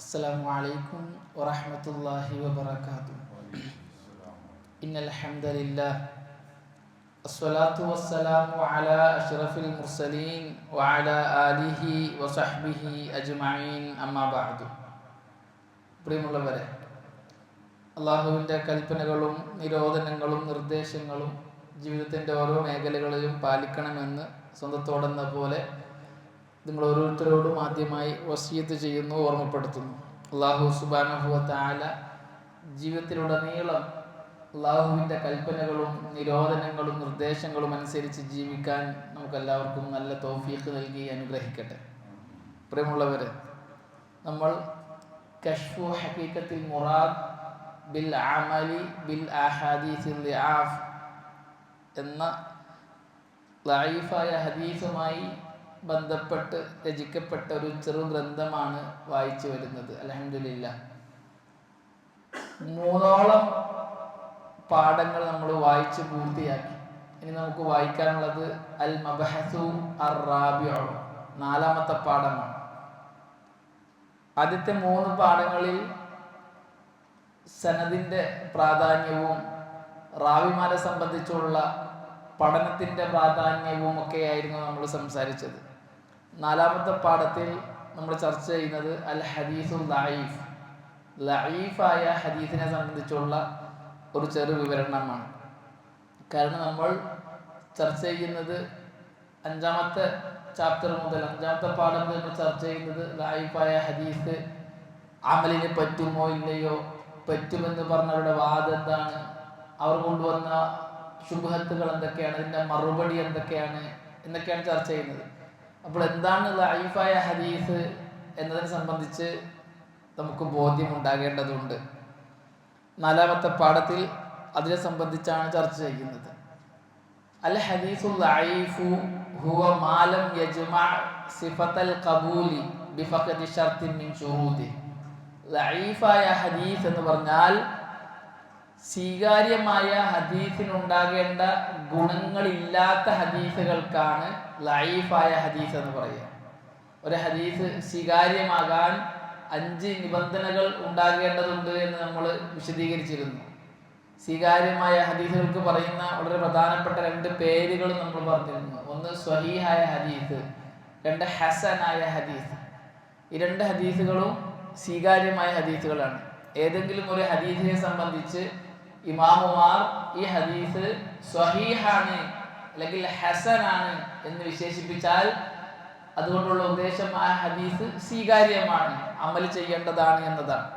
السلام عليكم ورحمة الله وبركاته. إن الحمد لله الصلاة والسلام على أشرف المرسلين وعلى آله وصحبه أجمعين أما بعد. പ്രിയമുള്ളവരെ, അള്ളാഹുവിൻ്റെ കൽപ്പനകളും നിരോധനങ്ങളും നിർദ്ദേശങ്ങളും ജീവിതത്തിൻ്റെ ഓരോ മേഖലകളിലും പാലിക്കണമെന്ന് സ്വന്തത്തോടെന്ന പോലെ നിങ്ങൾ ഓരോരുത്തരോടും ആദ്യമായി വസിയത്ത് ചെയ്യുന്നു, ഓർമ്മപ്പെടുത്തുന്നു. അള്ളാഹു സുബ്ഹാനഹു വ തആല ജീവിതത്തിലുടനീളം അള്ളാഹുവിൻ്റെ കൽപ്പനകളും നിരോധനങ്ങളും നിർദ്ദേശങ്ങളും അനുസരിച്ച് ജീവിക്കാൻ നമുക്കെല്ലാവർക്കും നല്ല തൗഫീഖ് നൽകി അനുഗ്രഹിക്കട്ടെ. പ്രിയമുള്ളവരെ, നമ്മൾ കശ്ഫു ഹഖീഖത്തിൽ മുറാദ് ബിൽ അമലി ബിൽ അഹാദീസിൽ ളിആഫ് എന്ന ലഈഫായ ഹദീസുമായി ബന്ധപ്പെട്ട് രചിക്കപ്പെട്ട ഒരു ചെറു ഗ്രന്ഥമാണ് വായിച്ചു വരുന്നത്. അൽഹംദുലില്ലാഹ്, 3 പാഠങ്ങൾ നമ്മൾ വായിച്ച് പൂർത്തിയാക്കി. ഇനി നമുക്ക് വായിക്കാനുള്ളത് അൽ മബഹസു അർ-റാബിഉ, 4ാമത്തെ പാഠമാണ്. ആദ്യത്തെ 3 പാഠങ്ങളിൽ സനദിൻ്റെ പ്രാധാന്യവും റാവിമാരെ സംബന്ധിച്ചുള്ള പഠനത്തിൻ്റെ പ്രാധാന്യവും ഒക്കെയായിരുന്നു നമ്മൾ സംസാരിച്ചത്. 4ാമത്തെ പാഠത്തിൽ നമ്മൾ ചർച്ച ചെയ്യുന്നത് അൽ ഹദീസുൽ ലഈഫ്, ലഈഫായ ഹദീസിനെ സംബന്ധിച്ചുള്ള ഒരു ചെറു വിവരണമാണ്. കാരണം നമ്മൾ ചർച്ച ചെയ്യുന്നത് 5ാമത്തെ ചാപ്റ്റർ മുതൽ 5ാമത്തെ പാഠം മുതൽ നമ്മൾ ചർച്ച ചെയ്യുന്നത് ലഈഫായ ഹദീസ് അമലിന് പറ്റുമോ ഇല്ലയോ, പറ്റുമെന്ന് പറഞ്ഞവരുടെ വാദം എന്താണ്, അവർ കൊണ്ടുവന്ന ശുബ്ഹത്തുകൾ എന്തൊക്കെയാണ്, അതിൻ്റെ മറുപടി എന്തൊക്കെയാണ് എന്നൊക്കെയാണ് ചർച്ച ചെയ്യുന്നത്. അപ്പോൾ എന്താണ് ലഈഫായ ഹദീസ് എന്നതിനെ സംബന്ധിച്ച് നമുക്ക് ബോധ്യമുണ്ടാകേണ്ടതുണ്ട്. 4ാമത്തെ പാഠത്തിൽ അതിനെ സംബന്ധിച്ചാണ് ചർച്ച ചെയ്യുന്നത്. അൽ ഹദീസുൽ ലഈഫു ഹുവ മാ ലം യജ്മഅ സിഫത്തൽ ഖബൂലി ബിഫഖദി ശർത്തിൻ മിൻ ശുറൂതി. ലഈഫായ ഹദീസ് എന്ന് പറഞ്ഞാൽ സ്വീകാര്യമായ ഹദീസിനുണ്ടാകേണ്ട ഗുണങ്ങളില്ലാത്ത ഹദീസുകൾക്കാണ് ലഈഫായ ഹദീസ് എന്ന് പറയുക. ഒരു ഹദീസ് സ്വീകാര്യമാകാൻ 5 നിബന്ധനകൾ ഉണ്ടാകേണ്ടതുണ്ട് എന്ന് നമ്മൾ വിശദീകരിച്ചിരുന്നു. സ്വീകാര്യമായ ഹദീസുകൾക്ക് പറയുന്ന വളരെ പ്രധാനപ്പെട്ട 2 പേരുകൾ നമ്മൾ പറഞ്ഞിരുന്നു. ഒന്ന് സ്വഹീഹായ ഹദീസ്, 2 ഹസനായ ഹദീസ്. ഈ 2 ഹദീസുകളും സ്വീകാര്യമായ ഹദീസുകളാണ്. ഏതെങ്കിലും ഒരു ഹദീസിനെ സംബന്ധിച്ച് ഇമാമുമാർ ഈ ഹദീസ് സ്വഹീഹാണ് അല്ലെങ്കിൽ ഹസനാണ് എന്ന് വിശേഷിപ്പിച്ചാൽ അതുകൊണ്ടുള്ള ഉദ്ദേശം ആ ഹദീസ് സ്വീകാര്യമാണ്, അമൽ ചെയ്യേണ്ടതാണ് എന്നതാണ്.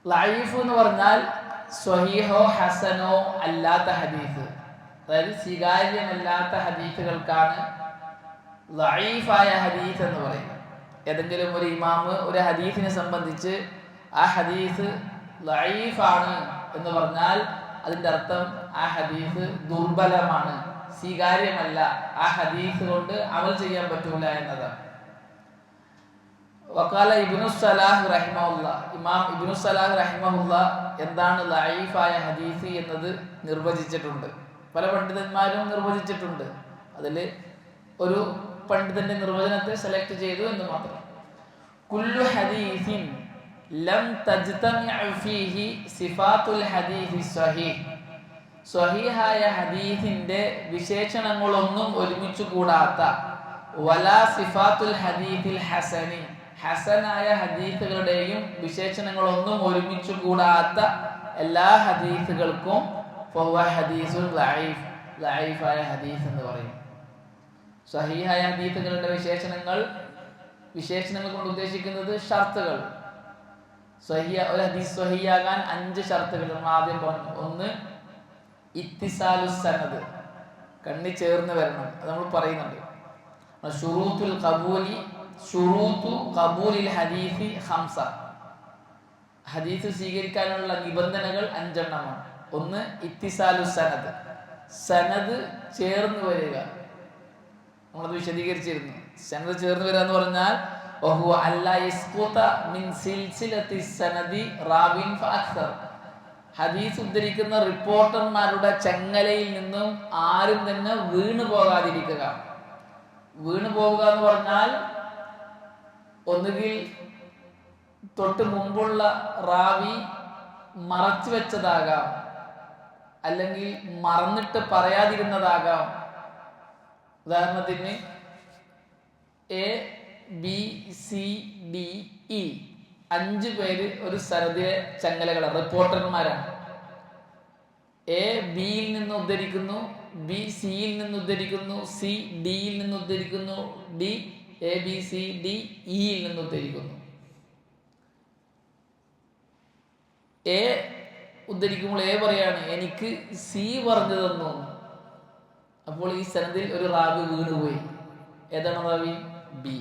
ലഈഫ് എന്ന് പറഞ്ഞാൽ സ്വഹീഹോ ഹസനോ അല്ലാത്ത ഹദീസ്, അതായത് സ്വീകാര്യമല്ലാത്ത ഹദീസുകൾക്കാണ് ലഈഫായ ഹദീസ് എന്ന് പറയുന്നത്. ഏതെങ്കിലും ഒരു ഇമാമ് ഒരു ഹദീസിനെ സംബന്ധിച്ച് ആ ഹദീസ് ലഈഫാണ് എന്ന് പറഞ്ഞാൽ അതിൻ്റെ അർത്ഥം ആ ഹദീസ് ദുർബലമാണ്, സ്വീകാര്യമല്ല, ആ ഹദീസ് കൊണ്ട് അമൽ ചെയ്യാൻ പറ്റൂല എന്നതാണ്. വഖാല ഇബ്നു സലാഹ് റഹിമഹുല്ലാഹ്, ഇമാം ഇബ്നു സലാഹ് റഹിമഹുല്ലാഹ് എന്താണ് ലഈഫായ ഹദീസ് എന്നത് നിർവചിച്ചിട്ടുണ്ട്. പല പണ്ഡിതന്മാരും നിർവചിച്ചിട്ടുണ്ട്. അതിൽ ഒരു പണ്ഡിതന്റെ നിർവചനത്തെ സെലക്ട് ചെയ്തു എന്ന് മാത്രം. കുല്ലു ഹദീസിൻ ലം തജ്തമിഉ ഫീഹി സിഫാത്തുൽ ഹദീസി സ്വഹീഹ്, സ്വഹീഹായ ഹദീസിന്റെ വിശേഷണങ്ങളൊന്നും ഒരുമിച്ച് കൂടാത്ത, വലാ സിഫാത്തുൽ ഹദീസിൽ ഹസനി, ഹസനായ ഹദീസുകളുടെയും വിശേഷണങ്ങളൊന്നും ഒരുമിച്ച് കൂടാത്ത എല്ലാ ഹദീസുകൾക്കും ഫഹുവ ഹദീസുൽ ലഈഫ്, ലഈഫായ ഹദീസ് എന്ന് പറയും. സ്വഹീഹായ ഹദീസുകളുടെ വിശേഷണങ്ങൾ കൊണ്ട് ഉദ്ദേശിക്കുന്നത് ഷർത്തുകൾ. ഒരു ഹദീസ് സ്വഹീയാകാൻ 5 ഷർത്തുകൾ നമ്മൾ ആദ്യം പറഞ്ഞു. ഒന്ന് ഇത്തിസാലുസ് സനദ്, കണ്ണി ചേർന്ന് വരണം, അത് നമ്മൾ പറയുന്നുണ്ട്. ശുറൂത്തുൽ ഖബൂലി, ശുറൂത്തു ഖബൂലിൽ ഹദീസി 5, ഹദീസ് സ്വീകരിക്കാനുള്ള നിബന്ധനകൾ 5 എണ്ണമാണ്. ഒന്ന് ഇത്തിസാലുസ് സനദ്, സനദ് ചേർന്ന് വരിക, നമ്മളത് വിശദീകരിച്ചിരുന്നു. സനദ് ചേർന്ന് വരിക എന്ന് പറഞ്ഞാൽ വഹുവ അല്ലാ യസ്ഖുത മിൻ സിൽസിലത്തി സനദി റാവിൻ ഫഅക്സർ, ഹദീസ് ഉദ്ധരിക്കുന്ന റിപ്പോർട്ടർമാരുടെ ചങ്ങലയിൽ നിന്നും ആരും തന്നെ വീണു പോകാതിരിക്കുക. വീണു പോവുക എന്ന് പറഞ്ഞാൽ ഒന്നുകിൽ തൊട്ട് മുമ്പുള്ള റാവി മറച്ചു വെച്ചതാകാം, അല്ലെങ്കിൽ മറന്നിട്ട് പറയാതിരുന്നതാകാം. ഉദാഹരണത്തിന് A B C D E 5 പേര് ഒരു സനദിലെ ചങ്ങലകളാണ്, റിപ്പോർട്ടർമാരാണ്. എ ബിയിൽ നിന്ന് ഉദ്ധരിക്കുന്നു, ബി സിയിൽ നിന്ന് ഉദ്ധരിക്കുന്നു, സി ഡിയിൽ നിന്ന് ഉദ്ധരിക്കുന്നു, D A B C D ഇയിൽ നിന്ന് ഉദ്ധരിക്കുന്നു. എ ഉദ്ധരിക്കുമ്പോൾ എ പറയാണ് എനിക്ക് സി പറഞ്ഞു തന്നു. അപ്പോൾ ഈ സനദിൽ ഒരു റാവി വീണുപോയി. ഏതാണ് റാവി? ബി.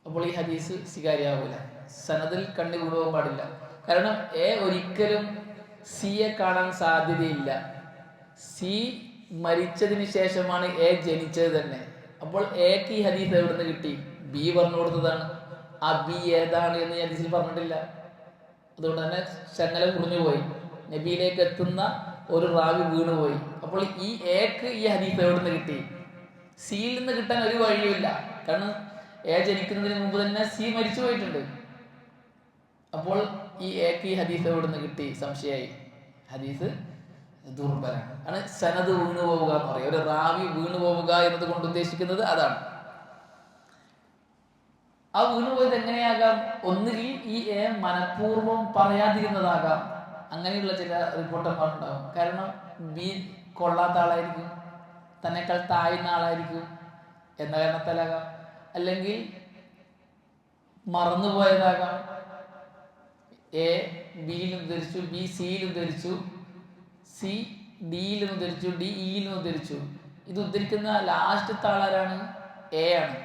അപ്പോൾ ഈ ഹദീസ് സ്വീകാര്യാവൂല. സനദിൽ കണ്ണി വീണുപോകാൻ പാടില്ല. കാരണം എ ഒരിക്കലും സിയെ കാണാൻ സാധ്യതയില്ല. സി മരിച്ചതിന് ശേഷമാണ് എ ജനിച്ചത് തന്നെ. അപ്പോൾ എക്ക് ഈ ഹദീസ് എവിടുന്ന് കിട്ടി? ബി പറഞ്ഞു കൊടുത്തതാണ്. ആ ബി ഏതാണ് എന്ന് ഈ ഹദീസിൽ പറഞ്ഞിട്ടില്ല. അതുകൊണ്ട് തന്നെ ചങ്ങല മുറിഞ്ഞുപോയി. നബിയിലേക്ക് എത്തുന്ന ഒരു റാവി വീണുപോയി. അപ്പോൾ ഈ എക്ക് ഈ ഹദീസ് എവിടുന്ന് കിട്ടി? സിയിൽ നിന്ന് കിട്ടാൻ ഒരു വഴിയുമില്ല. കാരണം എ ജനിക്കുന്നതിന് മുമ്പ് തന്നെ സി മരിച്ചു പോയിട്ടുണ്ട്. അപ്പോൾ ഈ എക്ക് ഈ ഹദീസ് എവിടുന്ന് കിട്ടി? സംശയമായി. ഹദീസ് ദുർബലാണ്. ആണ് സനദ് വീണു പോവുക എന്ന് പറയും. ഒരു റാവി വീണു പോവുക എന്നത് കൊണ്ട് ഉദ്ദേശിക്കുന്നത് അതാണ്. ആ വീണുപോയത് എങ്ങനെയാകാം? ഒന്നുകിൽ ഈ എ മനഃപൂർവ്വം പറയാതിരുന്നതാകാം. അങ്ങനെയുള്ള ചില റിപ്പോർട്ടർമാരുണ്ടാകും. കാരണം ബി കൊള്ളാത്ത ആളായിരിക്കും, തന്നെക്കാൾ താഴ്ന്ന ആളായിരിക്കും എന്ന കാരണത്താലാകാം. അല്ലെങ്കിൽ മറന്നുപോയതാകാം. എ ബിയിലും ധരിച്ചു, ബി സിയിലും ധരിച്ചു, സി ഡിയിലും ധരിച്ചു, ഡി ഇയിലും ധരിച്ചു. ഇത് ഉദ്ധരിക്കുന്ന ലാസ്റ്റത്തെ ആളാരാണ്? എ ആണ്.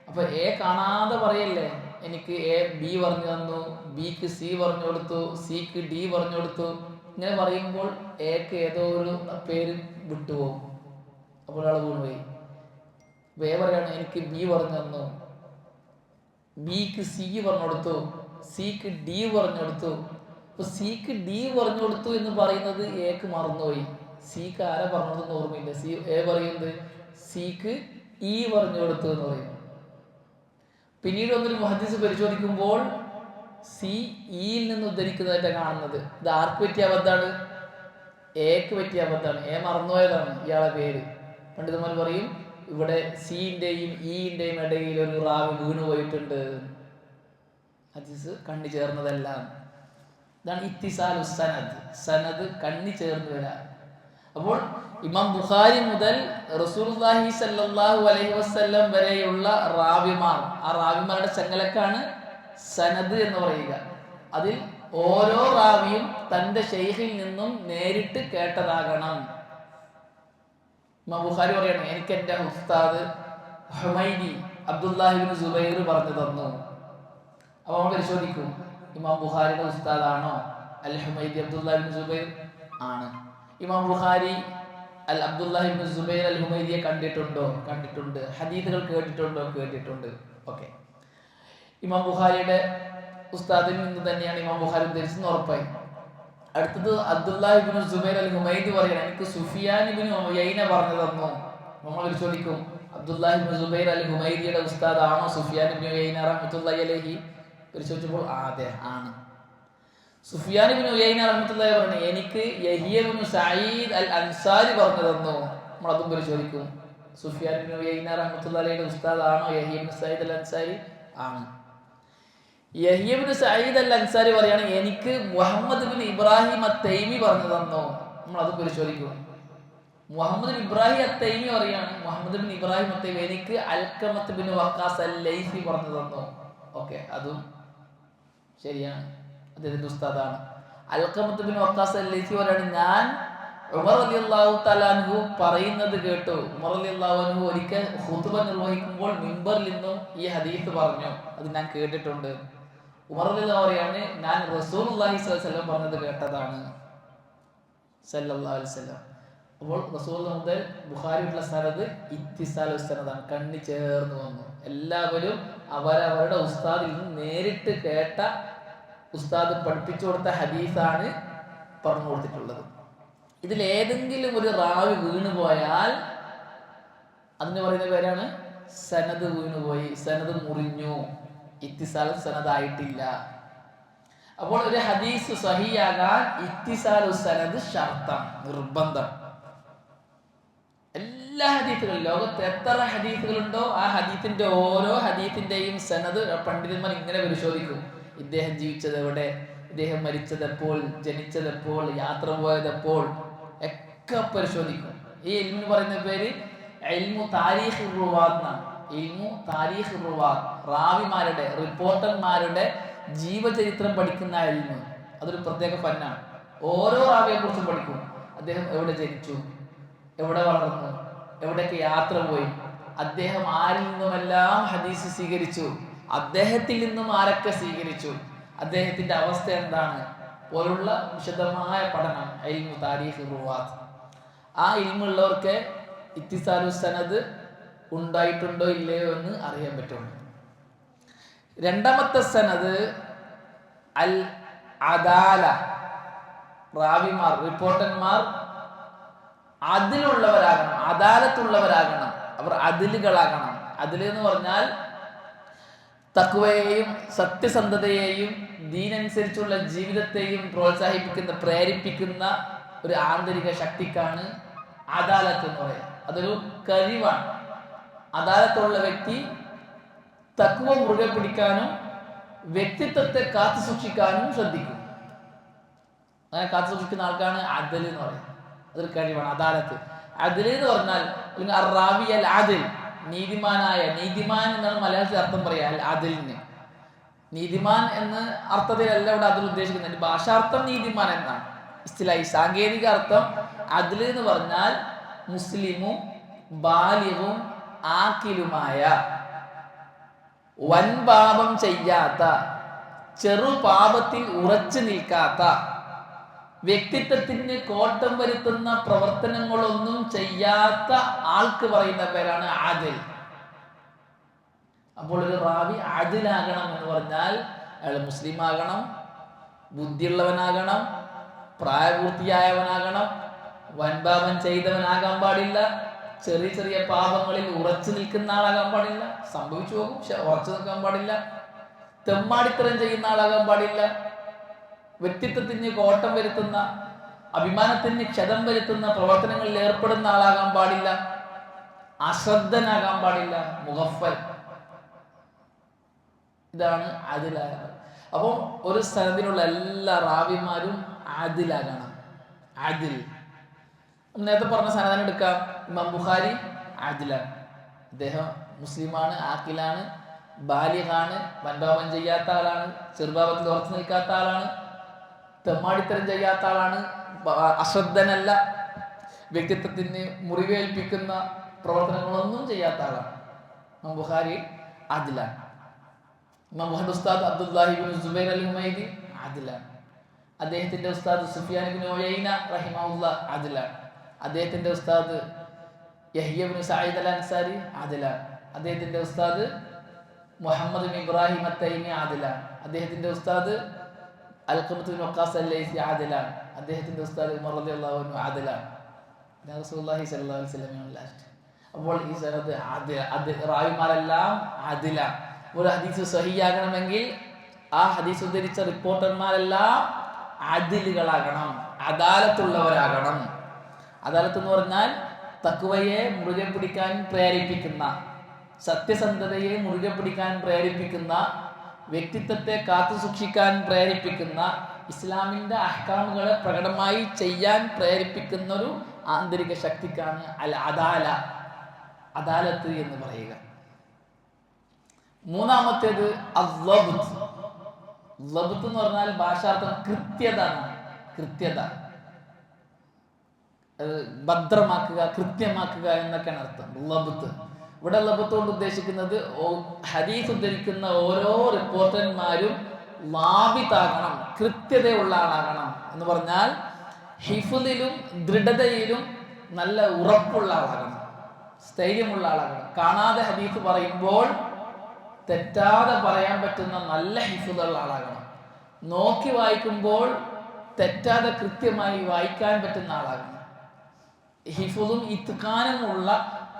അപ്പൊ എ കാണാതെ പറയല്ലേ എനിക്ക് എ ബി പറഞ്ഞു തന്നു, ബിക്ക് സി പറഞ്ഞു കൊടുത്തു, സിക്ക് ഡി പറഞ്ഞു കൊടുത്തു. ഇങ്ങനെ പറയുമ്പോൾ എക്ക് ഏതോ ഒരു പേര് വിട്ടുപോകും. അപ്പോൾ ആൾ വീണുപോയി. എ പറയാണ് എനിക്ക് ബി പറഞ്ഞു തന്നു, ബിക്ക് സി പറഞ്ഞു കൊടുത്തു, സിക്ക് ഡി പറഞ്ഞു കൊടുത്തു. അപ്പൊ സിക്ക് ഡി പറഞ്ഞു കൊടുത്തു എന്ന് പറയുന്നത് എക്ക് മറന്നുപോയി. സിക്ക് ആരാ പറഞ്ഞതെന്ന് ഓർമ്മയില്ല. എ പറയുന്നത് സിക്ക് ഇ പറഞ്ഞു കൊടുത്തു എന്ന് പറയും. പിന്നീട് ഒന്നൊരു മുഹദ്ദിസ് പരിശോധിക്കുമ്പോൾ സി ഇയിൽ നിന്ന് ഉദ്ധരിക്കുന്നതായിട്ട് കാണുന്നത്. ഇത് ആർക്ക് പറ്റിയ അബദ്ധാണ്? എക്ക് പറ്റിയ അബദ്ധാണ്. എ മറന്നുപോയതാണ് ഇയാളെ പേര്. പണ്ഡിതന്മാർ പറയും ഇവിടെ സിന്റെയും ഇന്റെയും ഇടയിൽ ഒരു റാവി വീണു പോയിട്ടുണ്ട്. ഹദീസ് കണ്ണി ചേർന്നതല്ല. ഇതാണ് ഇത്തിസാലു സനദ്. സനദ് കണ്ണി ചേർന്ന് വരാം. അപ്പോൾ ഇമാം ബുഖാരി മുതൽ റസൂലുള്ളാഹി സ്വല്ലല്ലാഹു അലൈഹി വസല്ലം വരെയുള്ള റാവിമാർ, ആ റാവിമാരുടെ ചങ്ങലക്കാണ് സനദ് എന്ന് പറയുക. അതിൽ ഓരോ റാവിയും തന്റെ ശൈഖിൽ നിന്നും നേരിട്ട് കേട്ടതാകണം. ഇമാം ബുഖാരി പറയാണ് എനിക്ക് എൻ്റെ ഉസ്താദ് ഹുമൈദി അബ്ദുല്ലാഹി ഇബ്നു സുബൈർ പറഞ്ഞു തന്നു. അപ്പോൾ നമ്മൾ പരിശോധിക്കും ഇമാം ബുഖാരിയുടെ ഉസ്താദാണോ അൽ ഹുമൈദി അബ്ദുല്ലാഹി ഇബ്നു സുബൈർ? ആണ്. ഇമാം ബുഖാരി അൽ അബ്ദുല്ലാഹി ഇബ്നു സുബൈർ അൽ ഹുമൈദിയെ കണ്ടിട്ടുണ്ടോ? കണ്ടിട്ടുണ്ട്. ഹദീസുകൾ കേട്ടിട്ടുണ്ടോ? കേട്ടിട്ടുണ്ട്. ഓക്കെ. ഇമാം ബുഖാരിയുടെ ഉസ്താദിൽ നിന്ന് തന്നെയാണ് ഇമാം ബുഖാരി ഉദ്ധരിച്ചെന്ന് ഉറപ്പായി. അടുത്തത് അബ്ദുല്ലാഹി ഇബ്നു സുബൈർ അൽ ഹുമൈദി പറയണം എനിക്ക് സുഫിയാൻ ഇബ്നു ഉയൈന പറഞ്ഞു തന്നു. നമ്മൾ പരിശോധിക്കും അബ്ദുല്ലാഹി ഇബ്നു സുബൈർ അൽ ഹുമൈദിയുടെ ഉസ്താദാണോ സുഫിയാൻ ഇബ്നു ഉയൈന റഹ്മത്തുള്ളാഹി അലൈഹി? പരിശോധിച്ചപ്പോൾ അതെ ആണ്. സുഫിയാൻ ഇബ്നു ഉയൈന റഹ്മത്തുള്ളാഹി പറഞ്ഞു എനിക്ക് യഹ്യ ഇബ്നു സഈദ് അൽ അൻസാരി പറഞ്ഞു തന്നു. നമ്മൾ അതും പരിശോധിക്കും. സുഫിയാൻ ഇബ്നു ഉയൈന റഹ്മത്തുള്ളാഹി അലൈഹിയുടെ ഉസ്താദാണോ യഹ്യ ഇബ്നു സഈദ് അൽ അൻസാരി? ആണ്. യഹ്യ ഇബ്നു സഈദ് അൽ അൻസാരി പറയാണ് എനിക്ക് മുഹമ്മദ് ഇബ്നു ഇബ്രാഹിം അത്തൈമി പറഞ്ഞു തന്നു. നമ്മൾ അത് പരിശോധിക്കും. മുഹമ്മദ് ഇബ്രാഹിം അത്തൈമി പറയാണ് മുഹമ്മദ് ഇബ്നു ഇബ്രാഹിം അത്തൈമി എനിക്ക് അൽഖമത്ത് ഇബ്നു വഖാസ് അൽ ലൈസി പറഞ്ഞു തന്നു. ഓക്കെ, അതും ശരിയാണ്. അദ്ദേഹത്തിന്റെ ഉസ്താദാണ്. അൽഖമത്ത് ഇബ്നു വഖാസ് അൽ ലൈസി പറയാണ് ഞാൻ ഉമർ റളിയല്ലാഹു തആല അൻഹു പറയുന്നത് കേട്ടു. ഉമർ റളിയല്ലാഹു അൻഹു ഒരിക്കൽ ഖുതുബ നിർവഹിക്കുമ്പോൾ മിമ്പറിൽ നിന്നും ഈ ഹദീസ് പറഞ്ഞു. അത് ഞാൻ കേട്ടിട്ടുണ്ട്. ഉമർ റളിയല്ലാഹു പറയാണ് ഞാൻ റസൂലുള്ളാഹി സ്വല്ലല്ലാഹു അലൈഹി വസല്ലം പറഞ്ഞത് കേട്ടതാണ്. സല്ലല്ലാഹു അലൈഹി വസല്ലം. അപ്പോൾ റസൂലുള്ളാഹി മുതൽ ബുഖാരിയുള്ള സനദ് ഇത്തിസാലു സനദാണ്. കണ്ണി ചേർന്ന് വന്നു. എല്ലാവരും അവരവരുടെ ഉസ്താദിൽ നിന്ന് നേരിട്ട് കേട്ട, ഉസ്താദ് പഠിപ്പിച്ചു കൊടുത്ത ഹദീസാണ് പറഞ്ഞു കൊടുത്തിട്ടുള്ളത്. ഇതിലേതെങ്കിലും ഒരു റാവി വീണുപോയാൽ അതിന് പറയുന്ന പേരാണ് സനദ് വീണുപോയി, സനദ് മുറിഞ്ഞു ഇത്തിസാൽ സനദായിട്ടില്ല. അപ്പോൾ ഒരു ഹദീസ് സ്വഹീഹാകാൻ ഇത്തിസാലു സനദ് ഷർത്താൻ, നിർബന്ധം. എല്ലാ ഹദീസുകളും, ലോകത്ത് എത്ര ഹദീസുകളുണ്ടോ ആ ഹദീസിന്റെ ഓരോ ഹദീസിന്റെയും സനദ് പണ്ഡിതന്മാർ ഇങ്ങനെ പരിശോധിക്കും. ഇദ്ദേഹം ജീവിച്ചത് എവിടെ, ഇദ്ദേഹം മരിച്ചതെപ്പോൾ, ജനിച്ചതെപ്പോൾ, യാത്ര പോയതെപ്പോൾ ഒക്കെ പരിശോധിക്കും. ഈ ഇൽമിന് പറയുന്ന പേര് ഇൽമു താരീഖ് റുവാത്ത് എന്നാണ്. ഇൽമു താരീഖ് റുവാത്ത്, റാവിമാരുടെ, റിപ്പോർട്ടർമാരുടെ ജീവചരിത്രം പഠിക്കുന്ന ഇൽമ്. അതൊരു പ്രത്യേക ഫന്നാണ്. ഓരോ റാവിയെ കുറിച്ചും പഠിക്കും. അദ്ദേഹം എവിടെ ജനിച്ചു, എവിടെ വളർന്നു, എവിടെയൊക്കെ യാത്ര പോയി, അദ്ദേഹം ആരിൽ നിന്നുമെല്ലാം ഹദീസ് സ്വീകരിച്ചു, അദ്ദേഹത്തിൽ നിന്നും ആരൊക്കെ സ്വീകരിച്ചു, അദ്ദേഹത്തിന്റെ അവസ്ഥ എന്താണ് പോലുള്ള വിശദമായ പഠനം ഇൽമു താരീഖ് റുവാത്ത്. ആ ഇൽമുള്ളവർക്ക് ഇത്തിസാലു സനദ് ഉണ്ടായിട്ടുണ്ടോ ഇല്ലയോ എന്ന് അറിയാൻ പറ്റുള്ളൂ. രണ്ടാമത്തെ സനദ് അൽ അദാല, റാവിമാർ, റിപ്പോർട്ടന്മാർ അതിലുള്ളവരാകണം, അദാലത്തുള്ളവരാകണം, അവർ അതിലുകളാകണം. അതിൽ എന്ന് പറഞ്ഞാൽ തഖ്വയെയും സത്യസന്ധതയെയും ദീനനുസരിച്ചുള്ള ജീവിതത്തെയും പ്രോത്സാഹിപ്പിക്കുന്ന, പ്രേരിപ്പിക്കുന്ന ഒരു ആന്തരിക ശക്തിക്കാണ് അദാലത്ത് എന്ന് പറയുന്നത്. അതൊരു കഴിവാണ്. അദാലത്തുള്ള വ്യക്തി തഖ്വ മുറുകെ പിടിക്കാനും വ്യക്തിത്വത്തെ കാത്തു സൂക്ഷിക്കാനും ശ്രദ്ധിക്കും. അങ്ങനെ കാത്തു സൂക്ഷിക്കുന്ന ആൾക്കാണ് അദൽ എന്ന് പറയുന്നത്. അതൊരു കഴിവാണ് അദാലത്ത്. അദൽ എന്ന് പറഞ്ഞാൽ റാവി അൽ അദിൽ, നീതിമാനായ, നീതിമാൻ എന്നാണ് മലയാളത്തിൽ അർത്ഥം പറയാ. അൽ അദിലിന് നീതിമാൻ എന്ന് അർത്ഥത്തിലല്ല ഇവിടെ അതിൽ ഉദ്ദേശിക്കുന്നത്. ഭാഷാർത്ഥം നീതിമാൻ എന്നാണ്. ഇസ്തിലാഹി സാങ്കേതിക അർത്ഥം അദിൽ എന്ന് പറഞ്ഞാൽ മുസ്ലിമും ബാലിഗും ആക്കിലുമായ, വൻപാപം ചെയ്യാത്ത, ചെറുപാപത്തിൽ ഉറച്ചു നിൽക്കാത്ത, വ്യക്തിത്വത്തിന് കോട്ടം വരുത്തുന്ന പ്രവർത്തനങ്ങളൊന്നും ചെയ്യാത്ത ആൾക്ക് പറയുന്ന പേരാണ് ആദിൽ. അപ്പോൾ ഒരു റാവി ആദിലാകണം എന്ന് പറഞ്ഞാൽ അയാൾ മുസ്ലിം ആകണം, ബുദ്ധിയുള്ളവനാകണം, പ്രായപൂർത്തിയായവനാകണം, വൻപാപം ചെയ്തവനാകാൻ പാടില്ല, ചെറിയ ചെറിയ പാപങ്ങളിൽ ഉറച്ചു നിൽക്കുന്ന ആളാകാൻ പാടില്ല, സംഭവിച്ചു പോകും പക്ഷെ ഉറച്ചു നിൽക്കാൻ പാടില്ല, തെമ്മാടിത്തരം ചെയ്യുന്ന ആളാകാൻ പാടില്ല, വ്യക്തിത്വത്തിന് കോട്ടം വരുത്തുന്ന, അഭിമാനത്തിന് ക്ഷതം വരുത്തുന്ന പ്രവർത്തനങ്ങളിൽ ഏർപ്പെടുന്ന ആളാകാൻ പാടില്ല, അശ്രദ്ധനാകാൻ പാടില്ല, മുഗഫൽ. ഇതാണ് ആദിലാകണം. അപ്പം ഒരു സ്ഥലത്തിലുള്ള എല്ലാ റാവിമാരും ആദിലാകണം. ആദിൽ നേരത്തെ പറഞ്ഞ സനദ് എടുക്കാം. ഇമാം ബുഖാരി ആദിലാണ്, അദ്ദേഹം മുസ്ലിമാണ്, ആക്കിലാണ്, ബാലിഗാണ്, വൻപാപം ചെയ്യാത്ത ആളാണ്, ചെറുപാപത്തിൽ ഉറച്ചു നിൽക്കാത്ത ആളാണ്, തെമ്മാടിത്തരം ചെയ്യാത്ത ആളാണ്, അശ്രദ്ധനല്ല, വ്യക്തിത്വത്തിന് മുറിവേൽപ്പിക്കുന്ന പ്രവർത്തനങ്ങളൊന്നും ചെയ്യാത്ത ആളാണ്. ഇമാം ബുഖാരി ആദിലാണ്. ഇമാം മുഹമ്മദ് ഉസ്താദ് അബ്ദുല്ലാഹി ഇബ്നു സുബൈർ അൽ ഹുമൈദി ആദിലാണ്. അദ്ദേഹത്തിന്റെ ഉസ്താദ് സുഫിയാൻ ഇബ്നു ഉയൈന റഹിമഹുല്ലാഹ് ആദിലാണ്. അദ്ദേഹത്തിന്റെ ഉസ്താദ് യഹ്യ ഇബ്നു സഈദ് അൽ അൻസാരി ആദിലാണ്. അദ്ദേഹത്തിന്റെ ഉസ്താദ് മുഹമ്മദ് ഇബ്നു ഇബ്രാഹിം അത്തൈമി ആദിലാണ്. അദ്ദേഹത്തിന്റെ ഉസ്താദ് അൽഖമത്ത് ഇബ്നു വഖാസ് അൽ-ലൈസി ആദിലാണ്. അദ്ദേഹത്തിന്റെ ഉസ്താദ് ഉമർ റളിയല്ലാഹു അൻഹു ആദിലാണ്. റസൂലുള്ളാഹി സ്വല്ലല്ലാഹു അലൈഹി വസല്ലം ലാസ്റ്റ്. അപ്പോൾ ഈ സനദ് റാവിമാരെല്ലാം ആദിലാണ്. ഒരു ഹദീസ് സ്വഹീഹാകണമെങ്കിൽ ആ ഹദീസ് ഉദ്ധരിച്ച റിപ്പോർട്ടർമാരെല്ലാം ആദിലുകളാകണം, അദാലത്തുള്ളവരാകണം. അദാലത്ത് എന്ന് പറഞ്ഞാൽ തഖ്വയെ മുറുകെ പിടിക്കാൻ പ്രേരിപ്പിക്കുന്ന, സത്യസന്ധതയെ മുറുകെ പിടിക്കാൻ പ്രേരിപ്പിക്കുന്ന, വ്യക്തിത്വത്തെ കാത്തു സൂക്ഷിക്കാൻ പ്രേരിപ്പിക്കുന്ന, ഇസ്ലാമിന്റെ അഹ്കാമുകളെ പ്രകടമായി ചെയ്യാൻ പ്രേരിപ്പിക്കുന്ന ഒരു ആന്തരിക ശക്തിക്കാണ് അൽ അദാല, അദാലത്ത് എന്ന് പറയുക. മൂന്നാമത്തേത് അദ്ളബ്ത്. ളബ്ത് എന്ന് പറഞ്ഞാൽ ഭാഷാർത്ഥം കൃത്യത, കൃത്യത, ഭദ്രമാക്കുക, കൃത്യമാക്കുക എന്നൊക്കെയാണ് അർത്ഥം ലബ്ത്. ഇവിടെ ലബ്ത് കൊണ്ട് ഉദ്ദേശിക്കുന്നത് ഹദീസ് ഉദ്ധരിക്കുന്ന ഓരോ റിപ്പോർട്ടർമാരും ലാബിതാകണം, കൃത്യതയുള്ള ആളാകണം എന്ന് പറഞ്ഞാൽ ഹിഫ്ളിലും ദൃഢതയിലും നല്ല ഉറപ്പുള്ള ആളാകണം, സ്ഥൈര്യമുള്ള ആളാകണം. കാണാതെ ഹദീസ് പറയുമ്പോൾ തെറ്റാതെ പറയാൻ പറ്റുന്ന നല്ല ഹിഫ്ളുള്ള ആളാകണം. നോക്കി വായിക്കുമ്പോൾ തെറ്റാതെ കൃത്യമായി വായിക്കാൻ പറ്റുന്ന ആളാകണം. ഹിഫ്ളും ഇത്ഖാനും ഉള്ള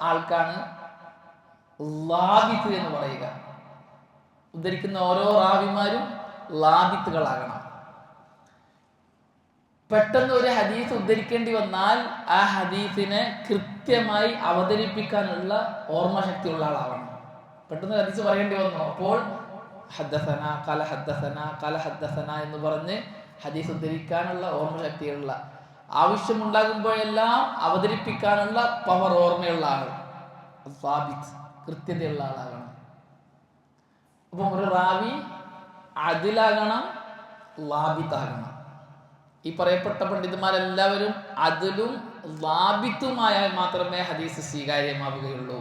ആൾക്കാണ് ലാബിത്ത് എന്ന് പറയുക. ഉദ്ധരിക്കുന്ന ഓരോ റാവിമാരും ലാബിത്തുകളാകണം. പെട്ടെന്ന് ഒരു ഹദീസ് ഉദ്ധരിക്കേണ്ടി വന്നാൽ ആ ഹദീസിനെ കൃത്യമായി അവതരിപ്പിക്കാനുള്ള ഓർമ്മശക്തിയുള്ള ആളാവണം. പെട്ടെന്ന് ഹദീസ് പറയേണ്ടി വന്നു, അപ്പോൾ ഹദ്ദസന ഖല ഹദ്ദസന ഖല ഹദ്ദസന എന്ന് പറഞ്ഞ് ഹദീസ് ഉദ്ധരിക്കാനുള്ള ഓർമ്മശക്തിയുള്ള, ആവശ്യമുണ്ടാകുമ്പോഴെല്ലാം അവതരിപ്പിക്കാനുള്ള പവർ, ഓർമ്മയുള്ള ആൾ, സാബിത്ത്, കൃത്യതയുള്ള ആളാകണം. അപ്പം ഒരു റാവി അദിലാകണം, ലാബിത്താകണം. ഈ പറയപ്പെട്ട പണ്ഡിതന്മാരെല്ലാവരും അതിലും ലാബിത്തുമായാൽ മാത്രമേ ഹദീസ് സ്വീകാര്യമാവുകയുള്ളൂ.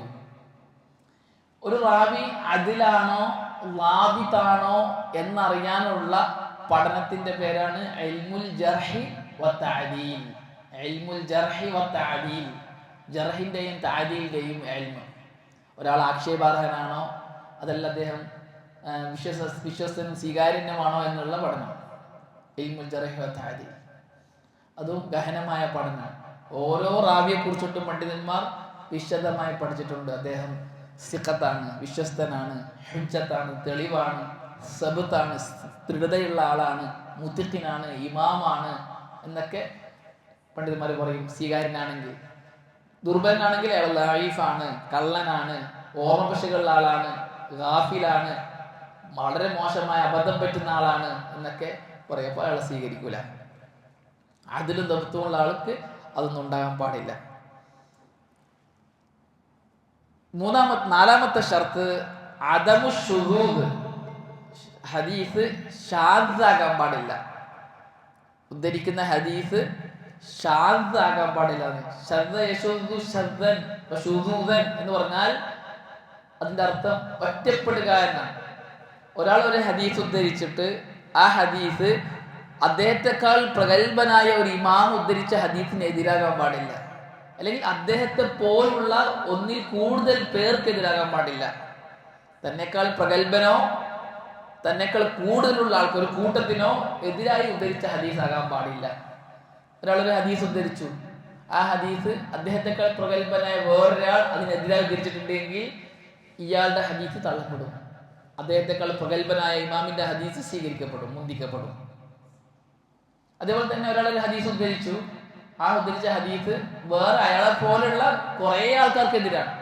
ഒരു റാവി അതിലാണോ ലാബിത്താണോ എന്നറിയാനുള്ള പഠനത്തിന്റെ പേരാണ് ഇൽമുൽ ജർഹി വതഅദീൽ. ഇൽമുൽ ജർഹി വതഅദീൽ, ജർഹിന്റെയും തഅദീലിന്റെയും ഇൽമ്. ഒരാൾ ആക്ഷേപാർഹനാണോ അതല്ല അദ്ദേഹം വിശ്വസ്തനും സ്വീകാര്യനുമാണോ എന്നുള്ള പഠനം, ഇൽമുൽ ജർഹി വതഅദീൽ. അതും ഗഹനമായ പഠനം. ഓരോ റാവിയെ കുറിച്ചിട്ടും പണ്ഡിതന്മാർ വിശദമായി പഠിച്ചിട്ടുണ്ട്. അദ്ദേഹം സിഖത്താണ്, വിശ്വസ്തനാണ്, ഹുജ്ജത്താണ്, തെളിവാണ്, സബത്താണ്, ദൃഢതയുള്ള ആളാണ്, മുത്തിഖിനാണ്, ഇമാമാണ് എന്നൊക്കെ പണ്ഡിതന്മാർ പറയും. സ്വീകാര്യനാണെങ്കിൽ. ദുർബലനാണെങ്കിൽ അയാൾ ലഈഫാണ്, കള്ളനാണ്, ഓർമ്മപശകളുള്ള ആളാണ്, ഗാഫിലാണ്, വളരെ മോശമായ അബദ്ധം പറ്റുന്ന ആളാണ് എന്നൊക്കെ പറയും. അപ്പോൾ അയാളെ സ്വീകരിക്കൂല. അതിലും ദബ്തുമുള്ള ആൾക്ക് അതൊന്നും ഉണ്ടാകാൻ പാടില്ല. നാലാമത്തെ ഷർത്ത് അദമു ശുദൂദ്. ഹദീസ് ഷാദാകാൻ പാടില്ല. ഉദ്ധരിക്കുന്ന ഹദീസ് ഷാദാകാൻ പാടില്ല. എന്ന് പറഞ്ഞാൽ അതിന്റെ അർത്ഥം ഒറ്റപ്പെടുക എന്നാണ്. ഒരാൾ ഒരു ഹദീസ് ഉദ്ധരിച്ചിട്ട് ആ ഹദീസ് അദ്ദേഹത്തെക്കാൾ പ്രഗത്ഭനായ ഒരു ഇമാം ഉദ്ധരിച്ച ഹദീസിന് എതിരാകാൻ പാടില്ല. അല്ലെങ്കിൽ അദ്ദേഹത്തെ പോലുള്ള ഒന്നിൽ കൂടുതൽ പേർക്കെതിരാകാൻ പാടില്ല. തന്നെക്കാൾ പ്രഗത്ഭനോ തന്നെക്കാൾ കൂടുതലുള്ള ആൾക്ക്, ഒരു കൂട്ടത്തിനോ എതിരായി ഉദ്ധരിച്ച ഹദീസ് ആകാൻ പാടില്ല. ഒരാളൊരു ഹദീസ് ഉദ്ധരിച്ചു, ആ ഹദീസ് അദ്ദേഹത്തെക്കാൾ പ്രഗത്ഭനായ വേറൊരാൾ അതിനെതിരായി ഉദ്ധരിച്ചിട്ടുണ്ടെങ്കിൽ ഇയാളുടെ ഹദീസ് തള്ളപ്പെടും. അദ്ദേഹത്തെക്കാൾ പ്രഗത്ഭനായ ഇമാമിന്റെ ഹദീസ് സ്വീകരിക്കപ്പെടും, മുന്തിക്കപ്പെടും. അതേപോലെ തന്നെ ഒരാളൊരു ഹദീസ് ഉദ്ധരിച്ചു, ആ ഉദ്ധരിച്ച ഹദീസ് വേറെ അയാളെ പോലുള്ള കുറെ ആൾക്കാർക്കെതിരാണ്.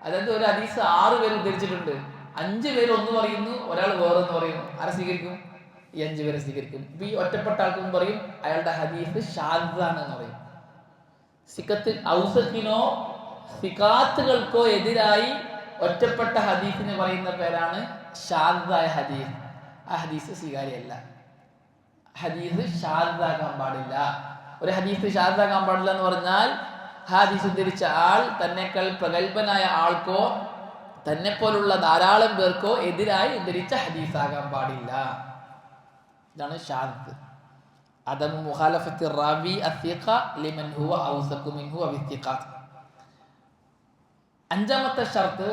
അതായത് ഒരു ഹദീസ് 6 പേര് ഉദ്ധരിച്ചിട്ടുണ്ട്, 5 പേര് ഒന്ന് പറയുന്നു, ഒരാൾ വേറൊന്ന് പറയുന്നു. ആരെ സ്വീകരിക്കും? ഈ 5 പേരെ സ്വീകരിക്കും. ഇപ്പൊ ഈ ഒറ്റപ്പെട്ട ആൾക്കും പറയും അയാളുടെ ഹദീസ് ഷാദാണ് എന്ന് പറയും. ഔസത്തിനോ സിഖാത്തുകൾക്കോ എതിരായി ഒറ്റപ്പെട്ട ഹദീസിന് പറയുന്ന പേരാണ് ഷാദായ ഹദീസ്. ആ ഹദീസ് സ്വീകാര്യമല്ല. ഹദീസ് ഷാദാകാൻ പാടില്ല. ഒരു ഹദീസ് ഷാദാകാൻ പാടില്ല എന്ന് പറഞ്ഞാൽ ഹദീസ് ഉദ്ധരിച്ച ആൾ തന്നെക്കാൾ പ്രഗത്ഭനായ ആൾക്കോ തന്നെ പോലുള്ള ധാരാളം പേർക്കോ എതിരായി ഉദ്ധരിച്ച ഹദീസ് ആകാൻ പാടില്ല. ഇതാണ് ഷാദ്. അദമു മുഖാലഫത്തി റാവി അസ്തിഖ ലിമൻ ഹുവ ഔസഖു മിൻഹു അവിസ്തിഖാത്ത്. അഞ്ചാമത്തെ ഷർത്ത്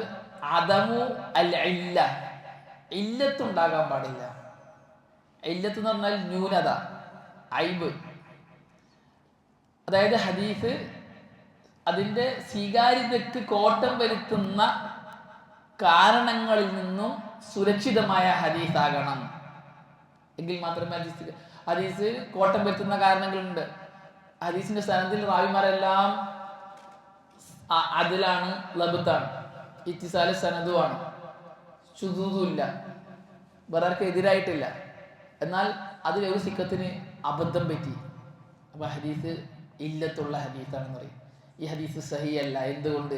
അദമു അൽ ഇല്ല. ഇല്ലത്ത് ഉണ്ടാകാൻ പാടില്ല. ഇല്ലത്ത് എന്ന് പറഞ്ഞാൽ ന്യൂനത, ഐബ്. അതായത് ഹദീസ് അതിൻ്റെ സ്വീകാര്യതയ്ക്ക് കോട്ടം വരുത്തുന്ന കാരണങ്ങളിൽ നിന്നും സുരക്ഷിതമായ ഹദീസ് ആകണം. എങ്കിൽ മാത്രമേ ഹദീസ് കോട്ടം വരുത്തുന്ന കാരണങ്ങളുണ്ട്. ഹദീസിന്റെ സ്ഥാനത്തിൽ റാവിമാരെല്ലാം അതിലാണ്, ലബത്താണ്, ഇത്തിസാല് സനദുമാണ്, ശുദൂദുമില്ല, വേറെ എതിരായിട്ടില്ല. എന്നാൽ അതിലൊരു സിക്കത്തിന് അബദ്ധം പറ്റി, അപ്പൊ ഹദീസ് ഇല്ലത്തുള്ള ഹദീസാണെന്ന് പറയും. ഈ ഹദീസ് സഹിയല്ല. എന്തുകൊണ്ട്?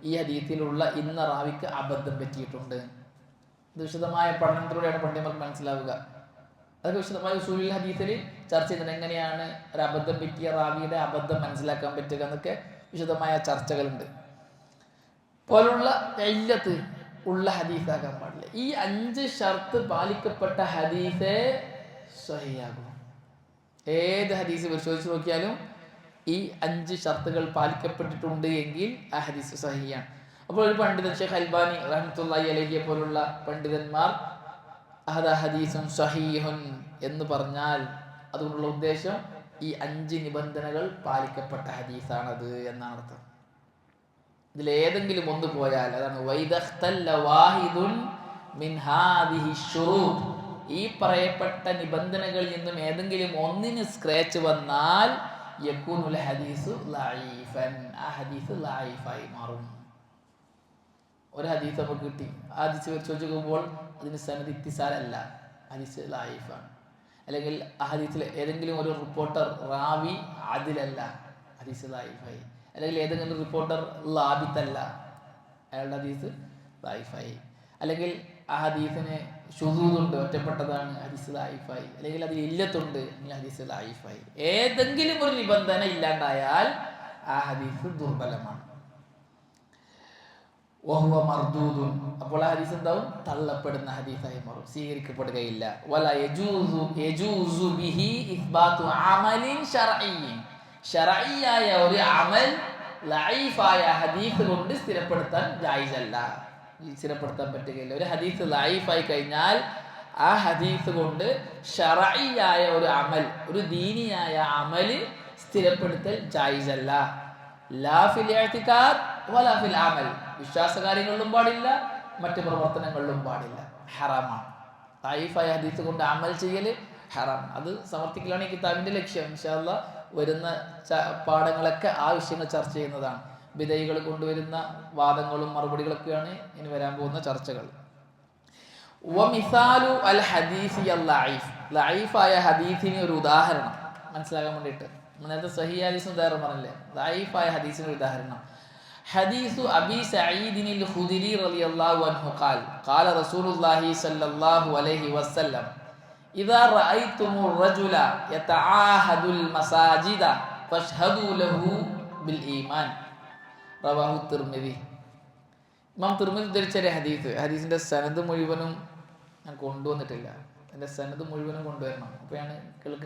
ഈ ഹദീസിലുള്ള ഇന്ന റാവിക്ക് അബദ്ധം പറ്റിയിട്ടുണ്ട്. ഇത് വിശദമായ പഠനത്തിലൂടെയാണ് പണ്ഡിതന്മാർക്ക് മനസ്സിലാവുക. അതൊക്കെ വിശദമായ ഉസൂലുൽ ഹദീസിൽ ചർച്ച ചെയ്യുന്നുണ്ട്. എങ്ങനെയാണ് ഒരു അബദ്ധം പറ്റിയ റാവിയുടെ അബദ്ധം മനസ്സിലാക്കാൻ പറ്റുക എന്നൊക്കെ വിശദമായ ചർച്ചകളുണ്ട്. പോലുള്ള ഇല്ലത്ത് ഉള്ള ഹദീസാകാൻ പാടില്ല. ഈ 5 ഷർത്ത് പാലിക്കപ്പെട്ട ഹദീസേ സ്വഹീഹാകും. ഏത് ഹദീസ് പരിശോധിച്ച് നോക്കിയാലും ഈ 5 ഷർത്തുകൾ പാലിക്കപ്പെട്ടിട്ടുണ്ട് എങ്കിൽ ആ ഹദീസ് സ്വഹീഹാണ്. അപ്പോൾ ഒരു പണ്ഡിതൻ ഷെയ്ഖ് അൽബാനി റഹ്മത്തുള്ളാഹി അലൈഹിയെ പോലുള്ള പണ്ഡിതന്മാർ ഹദാ ഹദീസുൻ സ്വഹീഹുൻ എന്ന് പറഞ്ഞാൽ അതുകൊണ്ടുള്ള ഉദ്ദേശം ഈ 5 നിബന്ധനകൾ പാലിക്കപ്പെട്ട ഹദീസാണത് എന്നാണ് അർത്ഥം. ഇതിലേതെങ്കിലും ഒന്ന് പോയാൽ, അതാണ് വൈദഖ്തല്ല വാഹിദുൻ മിൻ ഹാദിഹി ശുറൂത്ത്, ഈ പറയപ്പെട്ട നിബന്ധനകളിൽ നിന്നും ഏതെങ്കിലും ഒന്നിന് സ്ക്രാച്ച് വന്നാൽ യകൂനുൽ ഹദീസു ലഈഫൻ, ആ ഹദീസ് ലഈഫായി മാറും. ഒരു ഹദീസ് നമുക്ക് കിട്ടി, ആ ഹദീസ് വെച്ച് നോക്കുമ്പോൾ അതിന് സനദ് ഇത്തിസാലല്ല, ഹദീസ് ലഈഫാണ്. അല്ലെങ്കിൽ ആ ഹദീസിൽ ഏതെങ്കിലും ഒരു റിപ്പോർട്ടർ റാവി ആദിലല്ല, ഹദീസ് ലഈഫായി. അല്ലെങ്കിൽ ഏതെങ്കിലും റിപ്പോർട്ടർ ലാബിത്തല്ല, അയാളുടെ ഹദീസ് ലഈഫായി. അല്ലെങ്കിൽ ആ ഹദീസിന് ശുദൂദുണ്ട്, ഒറ്റപ്പെട്ടതാണ്, ഹദീസ് ലഈഫായി. അല്ലെങ്കിൽ അതിൽ ഇല്ലത്തുണ്ട്, ഹദീസ് ലഈഫായി. ഏതെങ്കിലും ഒരു നിബന്ധന ഇല്ലാണ്ടായാൽ ആ ഹദീസ് ദുർബലമാണ്. വഹുവ മർദൂദുൻ, അപ്പോൾ ആ ഹദീസ് എന്താവും? തള്ളപ്പെടുന്ന ഹദീസായി മാറും, സ്വീകരിക്കപ്പെടുകയില്ല. വല യജൂസു ബിഹി ഇസ്ബാതു അമലിൻ ശർഈൻ, ശർഈയായ ഒരു അമൽ ലഈഫായ ഹദീസ് കൊണ്ട് സ്ഥിരപ്പെടുത്താൻ ജായിസല്ല, സ്ഥിരപ്പെടുത്താൻ പറ്റുകയില്ല. ഒരു ഹദീസ് ലഈഫായി കഴിഞ്ഞാൽ ആ ഹദീസ് കൊണ്ട് ശർഈയായ ഒരു അമൽ, ഒരു ദീനിയായ അമൽ സ്ഥിരപ്പെടുത്തൽ ജായിസല്ല. ലാ ഫിൽ ഇഅ്തിഖാദ് വലാ ഫിൽ അമൽ, വിശ്വാസകാര്യങ്ങളിലും പാടില്ല, മറ്റു പ്രവർത്തനങ്ങളിലും പാടില്ല, ഹറാമാണ്. ലഈഫായ ഹദീസ് കൊണ്ട് അമൽ ചെയ്യൽ ഹറാം. അത് സമർത്ഥിക്കലാണ് ഈ കിതാബിന്റെ ലക്ഷ്യം. ഇൻഷാ അല്ലാഹ് വരുന്ന പാഠങ്ങളൊക്കെ ആ വിഷയങ്ങൾ ചർച്ച ചെയ്യുന്നതാണ്. ബിദഈകൾ കൊണ്ടുവരുന്ന വാദങ്ങളും മറുപടികളൊക്കെയാണ് ഇനി വരാൻ പോകുന്ന ചർച്ചകൾ. വമിസാലു അൽ ഹദീസി അൽ ലഈഫ്, ലഈഫായ ഹദീസിന് ഒരു ഉദാഹരണം മനസ്സിലാക്കാൻ വേണ്ടിയിട്ട് നേരത്തെ സഹീഹ് ഹദീസിന് ഉദാഹരണം പറഞ്ഞില്ലേ, ലഈഫായ ഹദീസിന് ഒരു ഉദാഹരണം ഹദീസു അബീ സഈദിനിൽ ഖുദരി റളിയല്ലാഹു അൻഹു ഖാൽ ഖാല റസൂലുള്ളാഹി സ്വല്ലല്ലാഹു അലൈഹി വസല്ലം ഇദാ റഅയ്തുമുർ റജുല യതആഹദുൽ മസാജിദ ഫശ്ഹദൂ ലഹു ബിൽ ഈമാൻ, റവാഹു തിർമിദി. ഇമാം തിർമിദി ഉദ്ധരിച്ച ഒരു ഹദീസിന്റെ സനദ് മുഴുവനും ഞാൻ കൊണ്ടുവന്നിട്ടില്ല, എൻ്റെ സനദ് മുഴുവനും കൊണ്ടുവരണം. അപ്പോഴാണ്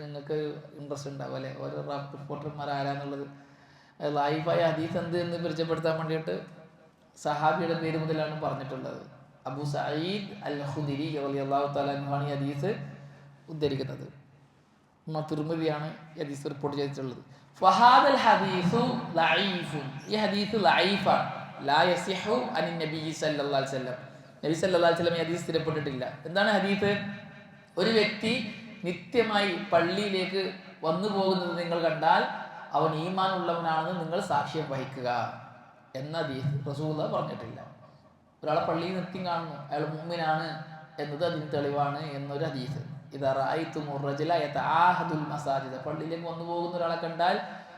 നിങ്ങൾക്ക് ഇൻട്രസ്റ്റ് ഉണ്ടാവും അല്ലെ, ഓരോ റിപ്പോർട്ടർമാർ ആരാന്നുള്ളത്. ലഈഫായ ഹദീസ് എന്ത് എന്ന് പരിചയപ്പെടുത്താൻ വേണ്ടിയിട്ട് സഹാബിയുടെ പേര് മുതലാണ് പറഞ്ഞിട്ടുള്ളത്. അബൂ സഈദ് അൽ ഖുദരി റളിയല്ലാഹു തആല അൻഹു ഈ ഹദീസ് ഉദ്ധരിക്കുന്നത്. തിർമിദിയാണ് ഈ ഹദീസ് റിപ്പോർട്ട് ചെയ്തിട്ടുള്ളത്. ഫഹാദൽ ഹദീസു ലഈഫുൻ, ഈ ഹദീസ് ലഈഫാണ്. ലാ യസിഹു അനി നബി സല്ലല്ലാഹു അലൈഹി വസല്ലം, നബി സല്ലല്ലാഹു അലൈഹി വസല്ലം ഈ ഹദീസ് സ്ഥിരപ്പെട്ടിട്ടില്ല. എന്താണ് ഹദീസ്? ഒരു വ്യക്തി നിത്യമായി പള്ളിയിലേക്ക് വന്നു പോകുന്നത് നിങ്ങൾ കണ്ടാൽ അവൻ ഈമാൻ ഉള്ളവനാണെന്ന് നിങ്ങൾ സാക്ഷ്യം വഹിക്കുക എന്ന ഹദീസ് റസൂലുള്ളാഹി പറഞ്ഞിട്ടില്ല. ഒരാളെ പള്ളിയിൽ നിത്യം കാണുന്നു, അയാൾ മുഅ്മിനാണ് എന്നത് അതിന് തെളിവാണ് എന്നൊരു ഹദീസ്. ഇദാ റഅയ്തുമുർ റജുല യതആഹദുൽ മസാജിദ, പള്ളിയിലേക്ക് വന്നു പോകുന്ന ഒരാളെ കണ്ടാൽ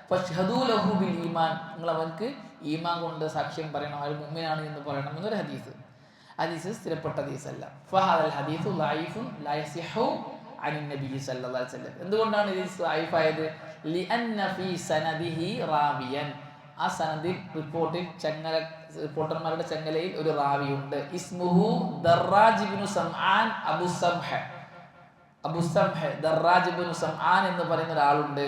ഫശ്ഹദൂ ലഹു ബിൽ ഈമാൻ, നിങ്ങൾ അവൻക്ക് ഈമാൻ കൊണ്ട് സാക്ഷ്യം പറയണം, അയാൾ മുഅ്മിനാണ് എന്ന് പറയണം എന്നൊരു ഹദീസ്. ഹദീസ് സ്ഥിരപ്പെട്ട ഹദീസല്ല. ഫഹാദൽ ഹദീസു ലഈഫുൻ ലാ യസിഹു അനി നബി സല്ലല്ലാഹു അലൈഹി വസല്ലം. എന്തുകൊണ്ടാണ് ഹദീസ് ലഈഫായത്? ലിഅന്ന ഫീ സനദിഹി റാവിയൻ, ആ സനദിൽ റിപ്പോർട്ടർമാരുടെ ചങ്ങലയിൽ ഒരു റാവിയുണ്ട്. ഇസ്മുഹു ദർറാജ് ഇബ്നു സംആൻ അബു സംഹ് ദർറാജ് ഇബ്നു സംആൻ എന്ന് പറയുന്ന ഒരാളുണ്ട്.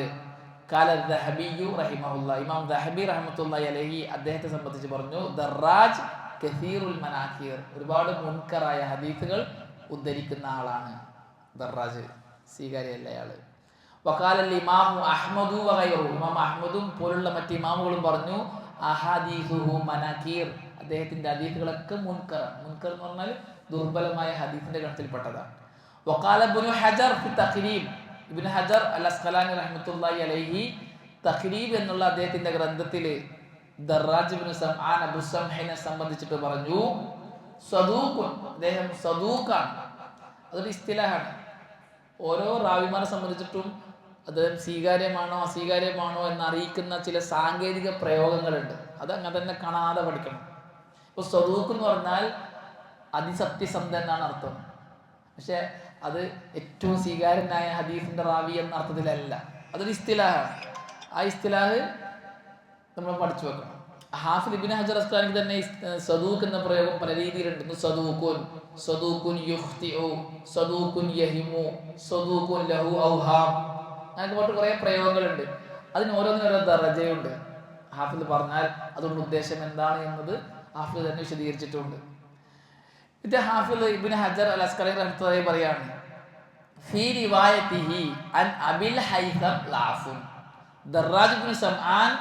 ഖാല ദഹബിയു റഹിമഹുല്ലാഹ്, ഇമാം ദഹബി റഹ്മത്തുള്ളാഹി അലൈഹി അദ്ദേഹത്തെ സംബന്ധിച്ച് പറഞ്ഞു, ദർറാജ് കസീറുൽ മനാകിർ, ഒരുപാട് മുൻകറായ ഹദീസുകൾ ഉദ്ധരിക്കുന്ന ആളാണ്. ദർറാജ് സ്വീകാര്യല്ല അയാള്. വഖാലൽ ഇമാമു അഹ്മദു വഗൈറു, ഇമാം അഹ്മദും പോലുള്ള മറ്റ് ഇമാമുകളും പറഞ്ഞു, അഹാദീസുഹു മനാകിർ, അദ്ദേഹത്തിന്റെ ഹദീസുകളൊക്കെ മുൻകർ എന്ന് പറഞ്ഞാൽ ദുർബലമായ ഹദീസിന്റെ ഗണത്തിൽപ്പെട്ടതാണ്. വഖാല ഇബ്നു ഹജർ ഫി തഖ്രീബ്, ഇബ്നു ഹജർ അൽ അസ്ഖലാനി റഹ്മത്തുള്ളാഹി അലൈഹി തഖ്രീബ് എന്നുള്ള അദ്ദേഹത്തിന്റെ ഗ്രന്ഥത്തിൽ ദർറാജ് ഇബ്നു സംആൻ അബു സംഹിനെ സംബന്ധിച്ചിട്ട് പറഞ്ഞു, സദൂഖുൻ, അദ്ദേഹം സദൂഖാണ്. അതൊരു ഇസ്തിലാഹാണ്. ഓരോ റാവിമാരെ സംബന്ധിച്ചിട്ടും അദ്ദേഹം സ്വീകാര്യമാണോ അസ്വീകാര്യമാണോ എന്നറിയിക്കുന്ന ചില സാങ്കേതിക പ്രയോഗങ്ങളുണ്ട്. അത് അങ്ങനെ തന്നെ കാണാതെ പഠിക്കണം. ഇപ്പോൾ സദൂഖ് എന്ന് പറഞ്ഞാൽ അതിസത്യസന്ധ എന്നാണ് അർത്ഥം. പക്ഷെ അത് ഏറ്റവും സ്വീകാര്യനായ ഹദീസിന്റെ റാവി എന്ന അർത്ഥത്തിലല്ല, അതൊരു ഇസ്തിലാഹാണ്. ആ ഇസ്തിലാഹ് നമ്മൾ പഠിച്ചു വെക്കണം. ഹാഫിദ് ഇബ്നു ഹജർ അസ്ഖലാനി തന്നെ സദൂഖ് എന്ന പ്രയോഗം പല രീതിയിലുണ്ട്. സദൂഖുൻ യുഖ്തിഉ, സദൂഖുൻ യഹിമു, സദൂഖുൻ ലഹു ഔഹാം, അങ്ങനെ പോയിട്ട് കുറേ പ്രയോഗങ്ങളുണ്ട്. അതിന് ഓരോന്നിനോരോ ദറജയുണ്ട്. ഹാഫിദ് പറഞ്ഞാൽ അതുകൊണ്ട് ഉദ്ദേശം എന്താണ് എന്നത് ഹാഫിദ് തന്നെ വിശദീകരിച്ചിട്ടുണ്ട്. ഇത് ഹാഫിദ് ഇബ്നു ഹജർ അൽ അസ്ഖലാനി റഹ്മത്തുള്ളാഹി പറയാണ്, ഫീ റിവായതിഹി അൻ അബിൽ ഹൈസം ലാഫുൻ, ദർറാജ് ഇബ്നു സംആൻ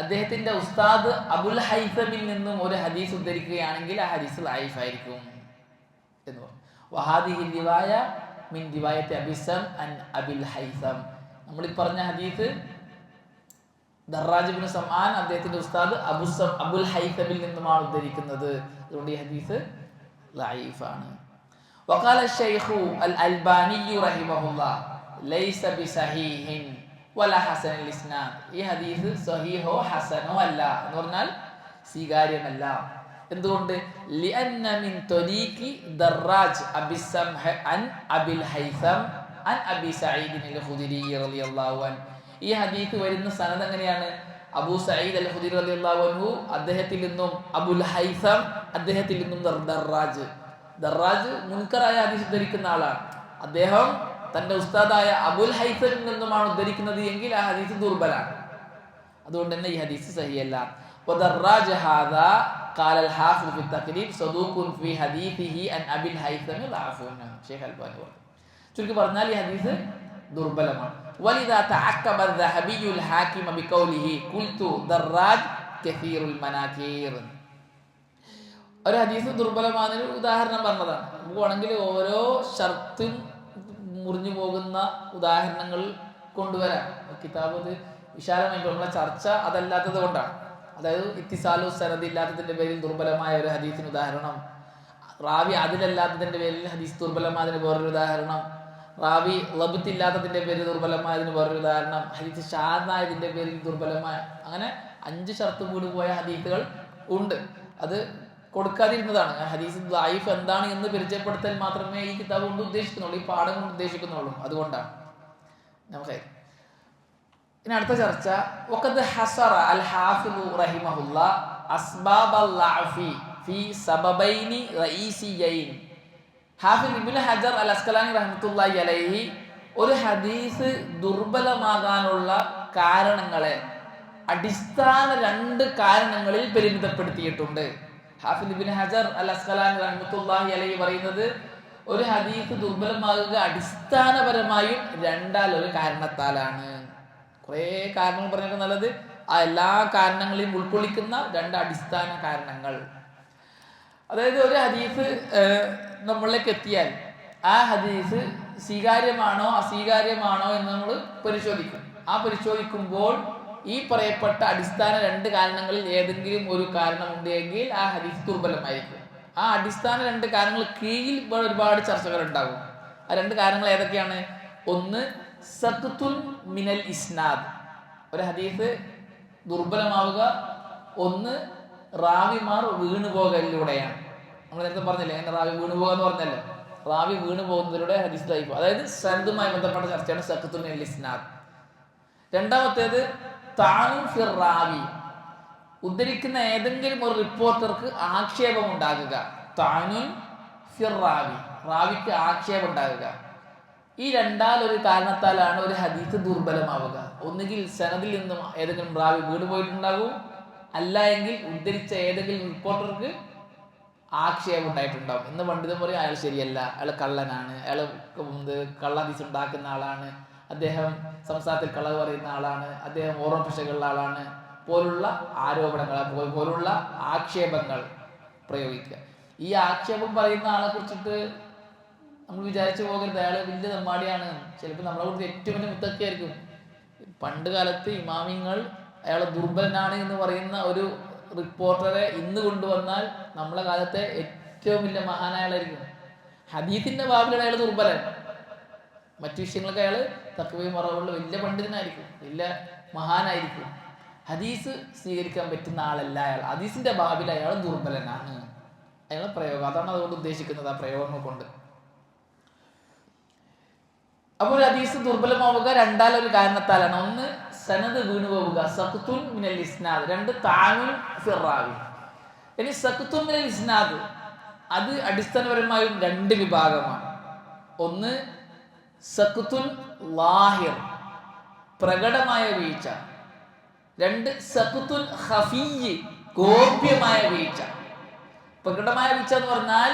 അദ്ദേഹത്തിന്റെ ഉസ്താദ് അബുൽ ഹൈസമിൽ നിന്നും ഒരു ഹദീസ് ഉദ്ധരിക്കുകയാണെങ്കിൽ ആ ഹദീസ് ലഈഫ് ആയിരിക്കും. എന്ന് പറഞ്ഞു. വഹാദിഹി റിവായ മിൻ റിവായത്തി അബിസം അൻ അബിൽ ഹൈസം. നമ്മൾ ഈ പറഞ്ഞ ഹദീസ് ദർറാജ് ഇബ്നു സമആൻ അദ്ദേഹത്തിന്റെ ഉസ്താദ് അബുൽ ഹൈസമിൽ നിന്നുമാണ് ഉദ്ധരിക്കുന്നത്. അതുകൊണ്ട് ഈ ഹദീസ് ലഈഫാണ്. വഖാല ശൈഖു അൽ അൽബാനി റഹിമഹുല്ലാഹ് ലൈസ ബിസഹീഹിൻ വലാ ഹസനുൽ ഇസ്നാദ്. ഈ ഹദീസ് സഹീഹോ ഹസനോ അല്ല എന്ന് പറഞ്ഞാൽ സ്വീകാര്യമല്ല. എന്തുകൊണ്ട്? ലിഅന്ന മിൻ ത്വരീഖി ദർറാജ് അബിസം അൻ അബിൽ ഹൈസം അൻ അബി സഈദ് അൽ ഖുദരി റളിയല്ലാഹു അൻഹു. ഈ ഹദീസ് വരുന്ന സനദ് എങ്ങനെയാണ്? അബൂ സഈദ് അൽ ഖുദരി റളിയല്ലാഹു അൻഹു അദ്ദേഹത്തിൽ നിന്നും, അബുൽ ഹൈസം അദ്ദേഹത്തിൽ നിന്നും, ദർറാജ് മുൻകറായ ഹദീസ് ഉദ്ധരിക്കുന്ന ആളാണ്. അദ്ദേഹം തന്റെ ഉസ്താദായ അബുൽ ഹൈസമിൽ നിന്നുമാണ് ഉദ്ധരിക്കുന്നത് എങ്കിൽ ആ ഹദീസ് ദുർബലാണ്. അതുകൊണ്ട് തന്നെ ഈ ഹദീസ് സഹിയല്ല. വദർറാജ് ഹാദാ ഖാല അൽ ഹാഫിദ് ഫി തഖരീബ് സദൂഖുൻ ഫി ഹദീസിഹി അൻ അബിൽ ഹൈസം ദഅഫുൻ. ശൈഖ് അൽബാനി പറഞ്ഞു. ചുരുക്കി പറഞ്ഞാൽ ഈ ഹദീസ് ദുർബലമാണ്. വലിദാ തഅക്കബ അൽ-ദഹബി അൽ-ഹാകിമ ബിഖൗലിഹി ഖുൽതു ദർറാജ് കസീറുൽ മനാകീർ. ഒരു ഹദീസ് ദുർബലമാകുന്നതിന് ഉദാഹരണം പറഞ്ഞതാണ്. നമുക്ക് വേണമെങ്കിൽ ഓരോ ഷർത്തും മുറിഞ്ഞു പോകുന്ന ഉദാഹരണങ്ങൾ കൊണ്ടുവരാം. കിതാബ് അത് വിശാലമായി നമ്മളെ ചർച്ച അതല്ലാത്തത് കൊണ്ടാണ്. അതായത് ഇത്തിസാലു സനദ് ഇല്ലാത്തതിന്റെ പേരിൽ ദുർബലമായ ഒരു ഹദീസിന് ഉദാഹരണം, റാവി അതിലല്ലാത്തതിന്റെ പേരിൽ ഹദീസ് ദുർബലമായതിന് വേറൊരു ഉദാഹരണം, റാവി ലബ്ത്ത് ഇല്ലാത്തതിന്റെ പേരിൽ ദുർബലമായതിന് വേറൊരു ഉദാഹരണം, ഹദീസ് ഷാദായതിന്റെ പേരിൽ ദുർബലമായ, അങ്ങനെ 5 ഷർത്ത് കൂടി പോയ ഹദീസുകൾ ഉണ്ട്. അത് കൊടുക്കാതിരുന്നതാണ്. ഹദീസ് ദഈഫ് എന്താണ് എന്ന് പരിചയപ്പെടുത്തൽ മാത്രമേ ഈ കിതാബ് കൊണ്ട് ഉദ്ദേശിക്കുന്നുള്ളൂ, ഈ പാഠം കൊണ്ട് ഉദ്ദേശിക്കുന്നുള്ളൂ. അതുകൊണ്ടാണ് നമുക്ക് ഇനി അടുത്ത ചർച്ച. വഖദ് ഹസറ അൽ ഹാഫിദു റഹിമഹുല്ലാഹ് അസ്ബാബൽ ലഅഫി ഫി സബബൈനി റഈസിയൈൻ. ഹാഫിദ് ഇബ്നു ഹജർ അൽ അസ്ഖലാനി റഹ്മത്തുള്ളാഹി അലൈഹി ഒരു ഹദീസ് ദുർബലമാകാനുള്ള കാരണങ്ങളെ അടിസ്ഥാന 2 കാരണങ്ങളിൽ പരിമിതപ്പെടുത്തിയിട്ടുണ്ട്. ഹാഫിദ് ഇബ്നു ഹജർ അൽ അസ്ഖലാനി റഹ്മത്തുള്ളാഹി അലൈഹി പറയുന്നത് ഒരു ഹദീസ് ദുർബലമാകുക അടിസ്ഥാനപരമായും 2 കാരണത്താലാണ്. കുറേ കാരണങ്ങൾ പറഞ്ഞാൽ നല്ലത് ആ എല്ലാ കാരണങ്ങളെയും ഉൾക്കൊള്ളിക്കുന്ന 2 അടിസ്ഥാന കാരണങ്ങൾ. അതായത് ഒരു ഹദീസ് നമ്മളിലേക്ക് എത്തിയാൽ ആ ഹദീസ് സ്വീകാര്യമാണോ അസ്വീകാര്യമാണോ എന്ന് നമ്മൾ പരിശോധിക്കും. ആ പരിശോധിക്കുമ്പോൾ ഈ പറയപ്പെട്ട അടിസ്ഥാന 2 കാരണങ്ങളിൽ ഏതെങ്കിലും ഒരു കാരണം ഉണ്ടെങ്കിൽ ആ ഹദീസ് ദുർബലമായിരിക്കും. ആ അടിസ്ഥാന 2 കാരണങ്ങൾ കീഴിൽ ഒരുപാട് ചർച്ചകൾ ഉണ്ടാകും. ആ 2 കാരണങ്ങൾ ഏതൊക്കെയാണ്? ഒന്ന്, സഖ്തുൻ മിനൽ ഇസ്നാദ്. ഒരു ഹദീസ് ദുർബലമാവുക ഒന്ന് റാവിമാർ വീണു പോകലിലൂടെയാണ്. നമ്മൾ നേരത്തെ പറഞ്ഞില്ലേ, അങ്ങനെ റാവി വീണു പോകുക എന്ന് പറഞ്ഞല്ലോ. റാവി വീണു പോകുന്നതിലൂടെ ഹദീസ് ദഈഫ്. അതായത് സനദുമായി ബന്ധപ്പെട്ട ചർച്ചയാണ് സഖ്തുൻ മിനൽ ഇസ്നാദ്. രണ്ടാമത്തേത് താനുൻ ഫിർ റാവി. ഉദ്ധരിക്കുന്ന ഏതെങ്കിലും ഒരു റിപ്പോർട്ടർക്ക് ആക്ഷേപം ഉണ്ടാകുക. താനുൻ ഫിർ റാവി, റാവിക്ക് ആക്ഷേപം ഉണ്ടാകുക. ഈ 2 കാരണത്താലാണ് ഒരു ഹദീസ് ദുർബലമാവുക. ഒന്നുകിൽ സനദിൽ നിന്നും ഏതെങ്കിലും റാവി വീണ് പോയിട്ടുണ്ടാകും, അല്ല എങ്കിൽ ഉദ്ധരിച്ച ഏതെങ്കിലും റിപ്പോർട്ടർക്ക് ആക്ഷേപം ഉണ്ടായിട്ടുണ്ടാകും. ഇന്ന് പണ്ഡിതൻ പറയും അയാൾ ശരിയല്ല, അയാൾ കള്ളനാണ്, അയാൾ കള്ള ഹദീസ് ഉണ്ടാക്കുന്ന ആളാണ്, അദ്ദേഹം സംസാരത്തിൽ കളവ് പറയുന്ന ആളാണ്, അദ്ദേഹം ഓർമ്മപ്പിശകുള്ള ആളാണ് പോലുള്ള ആരോപണങ്ങൾ, പോലുള്ള ആക്ഷേപങ്ങൾ പ്രയോഗിക്കുക. ഈ ആക്ഷേപം പറയുന്ന ആളെ കുറിച്ചിട്ട് നമ്മൾ വിചാരിച്ചു പോകരുത് അയാൾ വലിയ തമ്മാടിയാണ്. ചിലപ്പോൾ നമ്മളെ കുറിച്ച് ഏറ്റവും വലിയ മുത്തക്കിയായിരിക്കും. പണ്ട് കാലത്ത് ഇമാമിങ്ങൾ അയാൾ ദുർബലനാണ് എന്ന് പറയുന്ന ഒരു റിപ്പോർട്ടറെ ഇന്ന് കൊണ്ടുവന്നാൽ നമ്മളെ കാലത്തെ ഏറ്റവും വലിയ മഹാനായാളായിരിക്കും. ഹദീസിന്റെ ബാബിലാണ് അയാൾ ദുർബലൻ. മറ്റു വിഷയങ്ങളൊക്കെ അയാൾ തഖ്വയും മറവുള്ള വലിയ പണ്ഡിതനായിരിക്കും, വലിയ മഹാനായിരിക്കും. ഹദീസ് സ്വീകരിക്കാൻ പറ്റുന്ന ആളല്ല അയാൾ. ഹദീസിന്റെ ബാബിൽ അയാൾ ദുർബലനാണ്. അയാളെ പ്രയോഗം അതാണ് അതുകൊണ്ട് ഉദ്ദേശിക്കുന്നത്, ആ പ്രയോഗങ്ങൾ കൊണ്ട്. അപ്പോൾ ഒരു ഹദീസ് ദുർബലമാവുക 2 കാരണത്താലാണ്. ഒന്ന്, സനദ് വീണു പോവുക, സഖ്തുൻ മിനൽ ഇസ്നാദ്. 2, താനുൻ ഫിർ റാവി. ഇനി സഖ്തുൻ മിനൽ ഇസ്നാദ് അത് അടിസ്ഥാനപരമായും 2 വിഭാഗമാണ്. ഒന്ന്, സഖ്തുൻ ലാഹിർ, പ്രകടമായ വീഴ്ച. 2, സഖ്തുൻ ഖഫീ, ഗോപ്യമായ വീഴ്ച. പ്രകടമായ വീഴ്ച എന്ന് പറഞ്ഞാൽ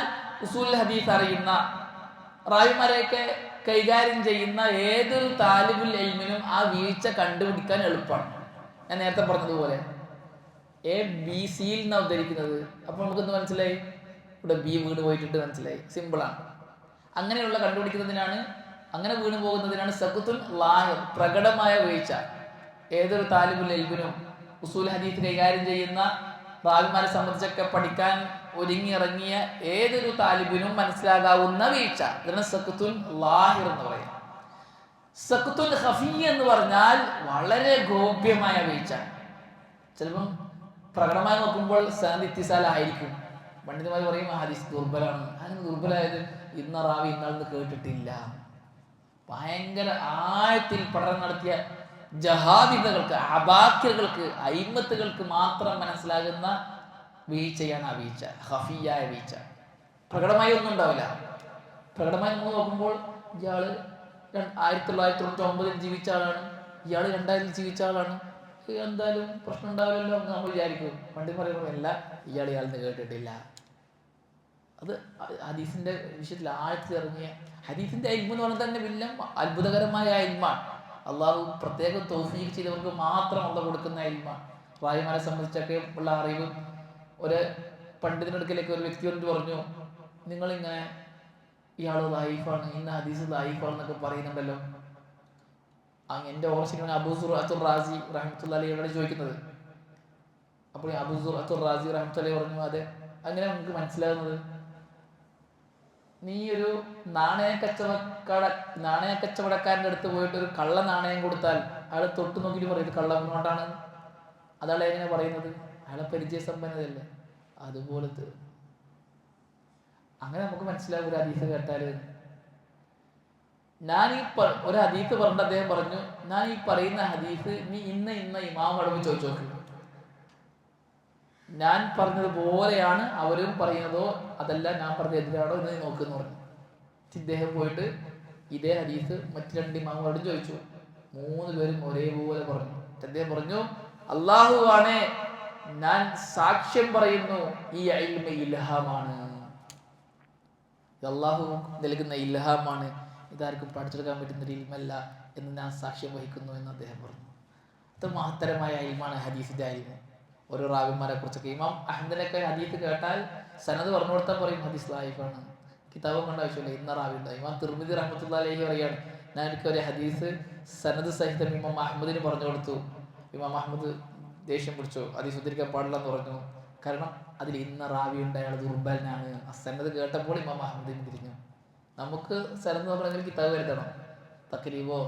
ഉസൂൽ ഹദീസ് അറിയുന്ന റാവിമാരെയൊക്കെ കൈകാര്യം ചെയ്യുന്ന ഏതൊരു താലിബുൽ ഇൽമിനും ആ വീഴ്ച കണ്ടുപിടിക്കാൻ എളുപ്പമാണ്. ഞാൻ നേരത്തെ പറഞ്ഞതുപോലെ ABC യിൽ നിന്നാണ് ഉദ്ധരിക്കുന്നത്. അപ്പോൾ നമുക്കെന്ത് മനസ്സിലായി? ഇവിടെ ബി വീണ് പോയിട്ടുണ്ട് മനസ്സിലായി, സിമ്പിളാണ്. അങ്ങനെയുള്ള കണ്ടുപിടിക്കുന്നതിനാണ്, അങ്ങനെ വീണു പോകുന്നതിനാണ് സഖ്തുൻ ലാഹിർ, പ്രകടമായ വീഴ്ച. ഏതൊരു താലിബുൽ ഇൽമിനും ഉസൂൽ ഹദീസ് കൈകാര്യം ചെയ്യുന്ന റാവിമാരെ സംബന്ധിച്ചൊക്കെ പഠിക്കാൻ ഒരുങ്ങിയിറങ്ങിയ ഏതൊരു താലിബിനും മനസ്സിലാകാവുന്ന വീഴ്ച, ഇതിനാണ് സഖ്തുൻ ലാഹിർ എന്ന് പറയുന്നത്. സഖ്തുൻ ഖഫീ എന്ന് പറഞ്ഞാൽ വളരെ ഗോപ്യമായ വീഴ്ച. ചിലപ്പം പ്രകടമായി നോക്കുമ്പോൾ സനദ് ഇത്തിസാലായിരിക്കും. പണ്ഡിതന്മാർ പറയും ഹദീസ് ദുർബലാണ്. അതിന് ദുർബലമായത് ഇന്ന റാവി ഇന്നാളെന്ന് കേട്ടിട്ടില്ല. ഭയങ്കര ആഴത്തിൽ പഠനം നടത്തിയ ജഹാബിദകൾക്ക്, അബാക്കിറുകൾക്ക്, അയിമത്തുകൾക്ക് മാത്രം മനസ്സിലാകുന്ന വീഴ്ചയാണ് ആ വീഴ്ച, ഖഫിയായ വീഴ്ച. പ്രകടമായി ഒന്നും ഉണ്ടാവില്ല. പ്രകടമായി നമ്മൾ നോക്കുമ്പോൾ ഇയാള് 1999 ജീവിച്ച ആളാണ്, ഇയാള് 2000 ജീവിച്ച ആളാണ്, എന്തായാലും പ്രശ്നം ഉണ്ടാവില്ലല്ലോ എന്ന് നമ്മൾ വിചാരിക്കും. പണ്ട് പറയുമ്പോഴല്ല, ഇയാളിന്ന് കേട്ടിട്ടില്ല. അത് ഹദീസിന്റെ വിഷയത്തിൽ ആഴത്തിൽ ഇറങ്ങിയ ഹദീസിന്റെ ഇൽമ് എന്ന് പറഞ്ഞാൽ തന്നെ വലിയ അത്ഭുതകരമായ ഇൽമാണ്. അള്ളാഹു പ്രത്യേകം തൗഫീഖ് ചെയ്തവർക്ക് മാത്രം അള്ളാഹ് കൊടുക്കുന്ന ഇൽമാണ്. റായിമാരെ സംബന്ധിച്ചൊക്കെ ഉള്ള അറിവ്. ഒരു പണ്ഡിതനെടുക്കലേക്ക് ഒരു വ്യക്തി വന്നിട്ട് പറഞ്ഞു, നിങ്ങളിങ്ങനെ ഇയാൾ ലൈഫാണ്, ഇന്ന ഹദീസ് ലൈഫാണെന്നൊക്കെ പറയുന്നുണ്ടല്ലോ. എൻ്റെ ഓർമ്മ അബൂ സുറഅത്തുർ റാസി റഹ്മത്തുള്ളാഹി അലൈഹിയോട് ചോദിക്കുന്നത്. അപ്പോൾ അബൂ സുറഅത്തുർ റാസി റഹ്മത്തുള്ളാഹി പറഞ്ഞു, അതെ, അങ്ങനെ നമുക്ക് മനസ്സിലാകുന്നത്, നീ ഒരു നാണയ കച്ചവടക്കാരൻ്റെ അടുത്ത് പോയിട്ട് ഒരു കള്ള നാണയം കൊടുത്താൽ അയാൾ തൊട്ട് നോക്കിയിട്ട് പറയും ഇത് കള്ള നോട്ടാണ്. അതാണ് എങ്ങനെ പറയുന്നത്, അയാളെ പരിചയസമ്പന്നതല്ലേ. അതുപോലത്തെ അങ്ങനെ നമുക്ക് മനസ്സിലാവും ഒരു ഹദീസ് കേട്ടാൽ. ഒരു ഹദീസ് പറഞ്ഞിട്ട് അദ്ദേഹം പറഞ്ഞു, ഞാൻ ഈ പറയുന്ന ഹദീസ് നീ ഇന്ന ഇമാമോട് ചോദിച്ചു നോക്ക്, ഞാൻ പറഞ്ഞതുപോലെയാണ് അവരും പറയുന്നതോ അതല്ല ഞാൻ പറഞ്ഞ എതിരാണോ എന്ന് നോക്കുന്നു പറഞ്ഞു. ഇദ്ദേഹം പോയിട്ട് ഇതേ ഹദീസ് മറ്റു 2 ഇമാമുകളോടും ചോദിച്ചു. 3 പേരും ഒരേപോലെ പറഞ്ഞു. അദ്ദേഹം പറഞ്ഞു, അല്ലാഹു ആണ്, ഞാൻ സാക്ഷ്യം പറയുന്നു, ഈ ഇൽമ് ഇൽഹാമാണ്, അല്ലാഹു നൽകുന്ന ഇൽഹാമാണ്, ഇതാർക്കും പഠിച്ചെടുക്കാൻ പറ്റുന്ന ഒരു ഇൽമല്ല എന്ന് ഞാൻ സാക്ഷ്യം വഹിക്കുന്നു എന്ന് അദ്ദേഹം പറഞ്ഞു. അത് മഹത്തരമായ ഇൽമാണ് ഹദീസിന്റെ ഇൽമ്. ഓരോ റാവിമാരെ കുറിച്ചൊക്കെ ഇമാം അഹമ്മദിനൊക്കെ ഹദീസ് കേട്ടാൽ സനദ് പറഞ്ഞു കൊടുത്താൽ പറയും ഹദീസ് ലൈഫാണ്, കിതാബും കൊണ്ട് ആവശ്യമില്ല, ഇന്ന റാവി ഉണ്ടാവും. ഇമാം തിർമിദി റഹ്മത്തുള്ളാഹി അലൈഹി പറയാണ്, ഞാൻ എനിക്ക് ഒരു ഹദീസ് സനദ് സഹിതം ഇമാം അഹമ്മദിന് പറഞ്ഞു കൊടുത്തു. ഇമാം അഹമ്മദ് ദേഷ്യം പിടിച്ചു, ഹദീസ് ഉദ്ധരിക്കാൻ പാടില്ലെന്ന് പറഞ്ഞു. കാരണം അതിൽ ഇന്ന റാവി ഉണ്ട്, അയാൾ ദുർബലനാണ്. ആ സനദ് കേട്ടപ്പോൾ ഇമാം അഹമ്മദിന് തിരിഞ്ഞു. നമുക്ക് സനദ് നോക്കണമെങ്കിൽ കിതാബ് വരുത്തണം. തക്രീബോ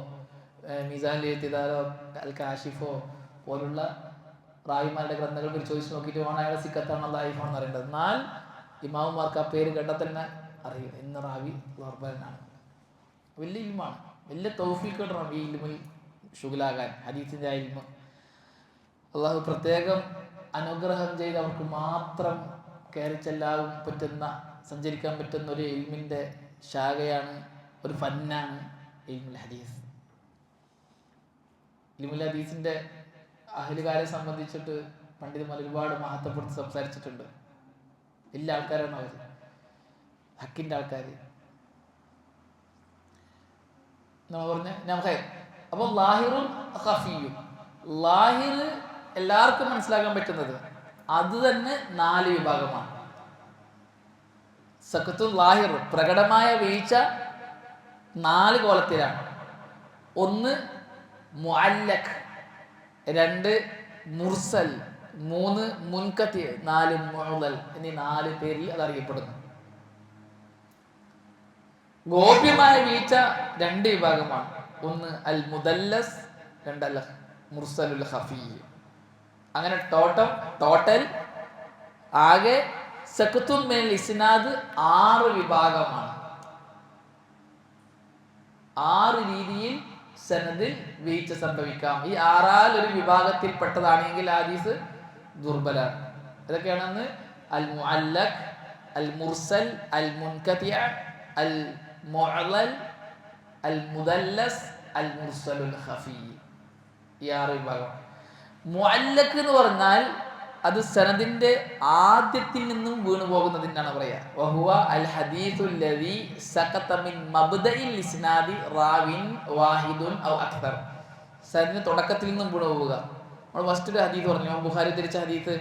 മീസാനിൽ എഴുതിയതാലോ അൽ കാഷിഫോ പോലുള്ള റാവിമാരുടെ ഗ്രന്ഥങ്ങൾ പരിശോധിച്ച് നോക്കിയിട്ട് വേണം അയാളെ സിക്കത്താണ് ലൈഫാണെന്ന് അറിയേണ്ടത്. എന്നാൽ ഇമാമുമാർക്ക് ആ പേര് കേട്ടാൽ തന്നെ അറിയും ഇന്ന റാവി ദുർബലനാണ്. വലിയ ഇൽമാണ്, വലിയ തൗഫീഖ് കിട്ടണം ഈ ഇൽമിൽ ശുഗലാകാൻ. ഹദീസിന്റെ ഇൽമ് അള്ളാഹു പ്രത്യേകം അനുഗ്രഹം ചെയ്ത് അവർക്ക് മാത്രം കയറി ചെല്ലാൻ പറ്റുന്ന, സഞ്ചരിക്കാൻ പറ്റുന്ന ഒരു ഇൽമിന്റെ ശാഖയാണ്, ഒരു ഫന്നാണ് ഇൽമുൽ ഹദീസ്. ഇൽമുൽ ഹദീസിന്റെ അഹ്ലുകാരെ സംബന്ധിച്ചിട്ട് പണ്ഡിതന്മാർ ഒരുപാട് മഹത്വപ്പെടുത്തി സംസാരിച്ചിട്ടുണ്ട്. എല്ലാ ആൾക്കാരാണ് അവർ, ഹക്കിന്റെ ആൾക്കാർ. നമ്മൾ പറഞ്ഞ നമുക്ക് അപ്പോൾ ലാഹിറും ഖഫിയും, ലാഹിർ എല്ലാവർക്കും മനസ്സിലാക്കാൻ പറ്റുന്നത്, അത് തന്നെ 4 വിഭാഗമാണ്. സഖ്തുൽ ലാഹിർ, പ്രകടമായ വീഴ്ച 4 കോലത്തിലാണ്. 1 മുഅല്ലഖ്, 2 മുർസൽ, 3 മുൻകത്തി, 4 മുഅ്ളൽ എന്നീ 4 പേരിൽ അത് അറിയപ്പെടുന്നു. ഗോപ്യമായ വീഴ്ച 2 വിഭാഗമാണ്. 1 അൽ മുദല്ലസ്, 2 അൽ മുർസലുൽ ഖഫി. അങ്ങനെ ടോട്ടൽ ആകെ സഖ്തുൻ മിനൽ ഇസ്നാദ് 6 വിഭാഗമാണ്. 6 രീതിയിൽ സനദിൽ വീഴ്ച സംഭവിക്കാം. ഈ 6 ഒരു വിഭാഗത്തിൽ പെട്ടതാണെങ്കിൽ ഹദീസ് ദുർബലാണ്. ഇതൊക്കെയാണെന്ന് അൽ മുഅല്ലഖ്, അൽ മുർസൽ, അൽ മുൻകതി, അൽ മുഅ്ളൽ, അൽ മുദല്ലസ്, അൽ മുർസലുൽ ഖഫി. ഈ 6 വിഭാഗം. മുഅല്ലഖ് എന്ന് പറഞ്ഞാൽ അത് സനദിന്റെ ആദ്യത്തിൽ നിന്നും വീണു പോകുന്നതിനാണ് പറയാ. വഹുവ അൽ ഹദീസുൽ ലദീ സഖത മിൻ മബ്ദഇൽ ഇസ്നാദി റാവിൻ വാഹിദുൻ ഔ അക്തർ. സനദിന്റെ തുടക്കത്തിൽ നിന്നും വീണു പോവുക. നമ്മൾ ഫസ്റ്റ് ഒരു ഹദീസ് പറഞ്ഞു, ബുഖാരി ഉദ്ധരിച്ച ഹദീസ്,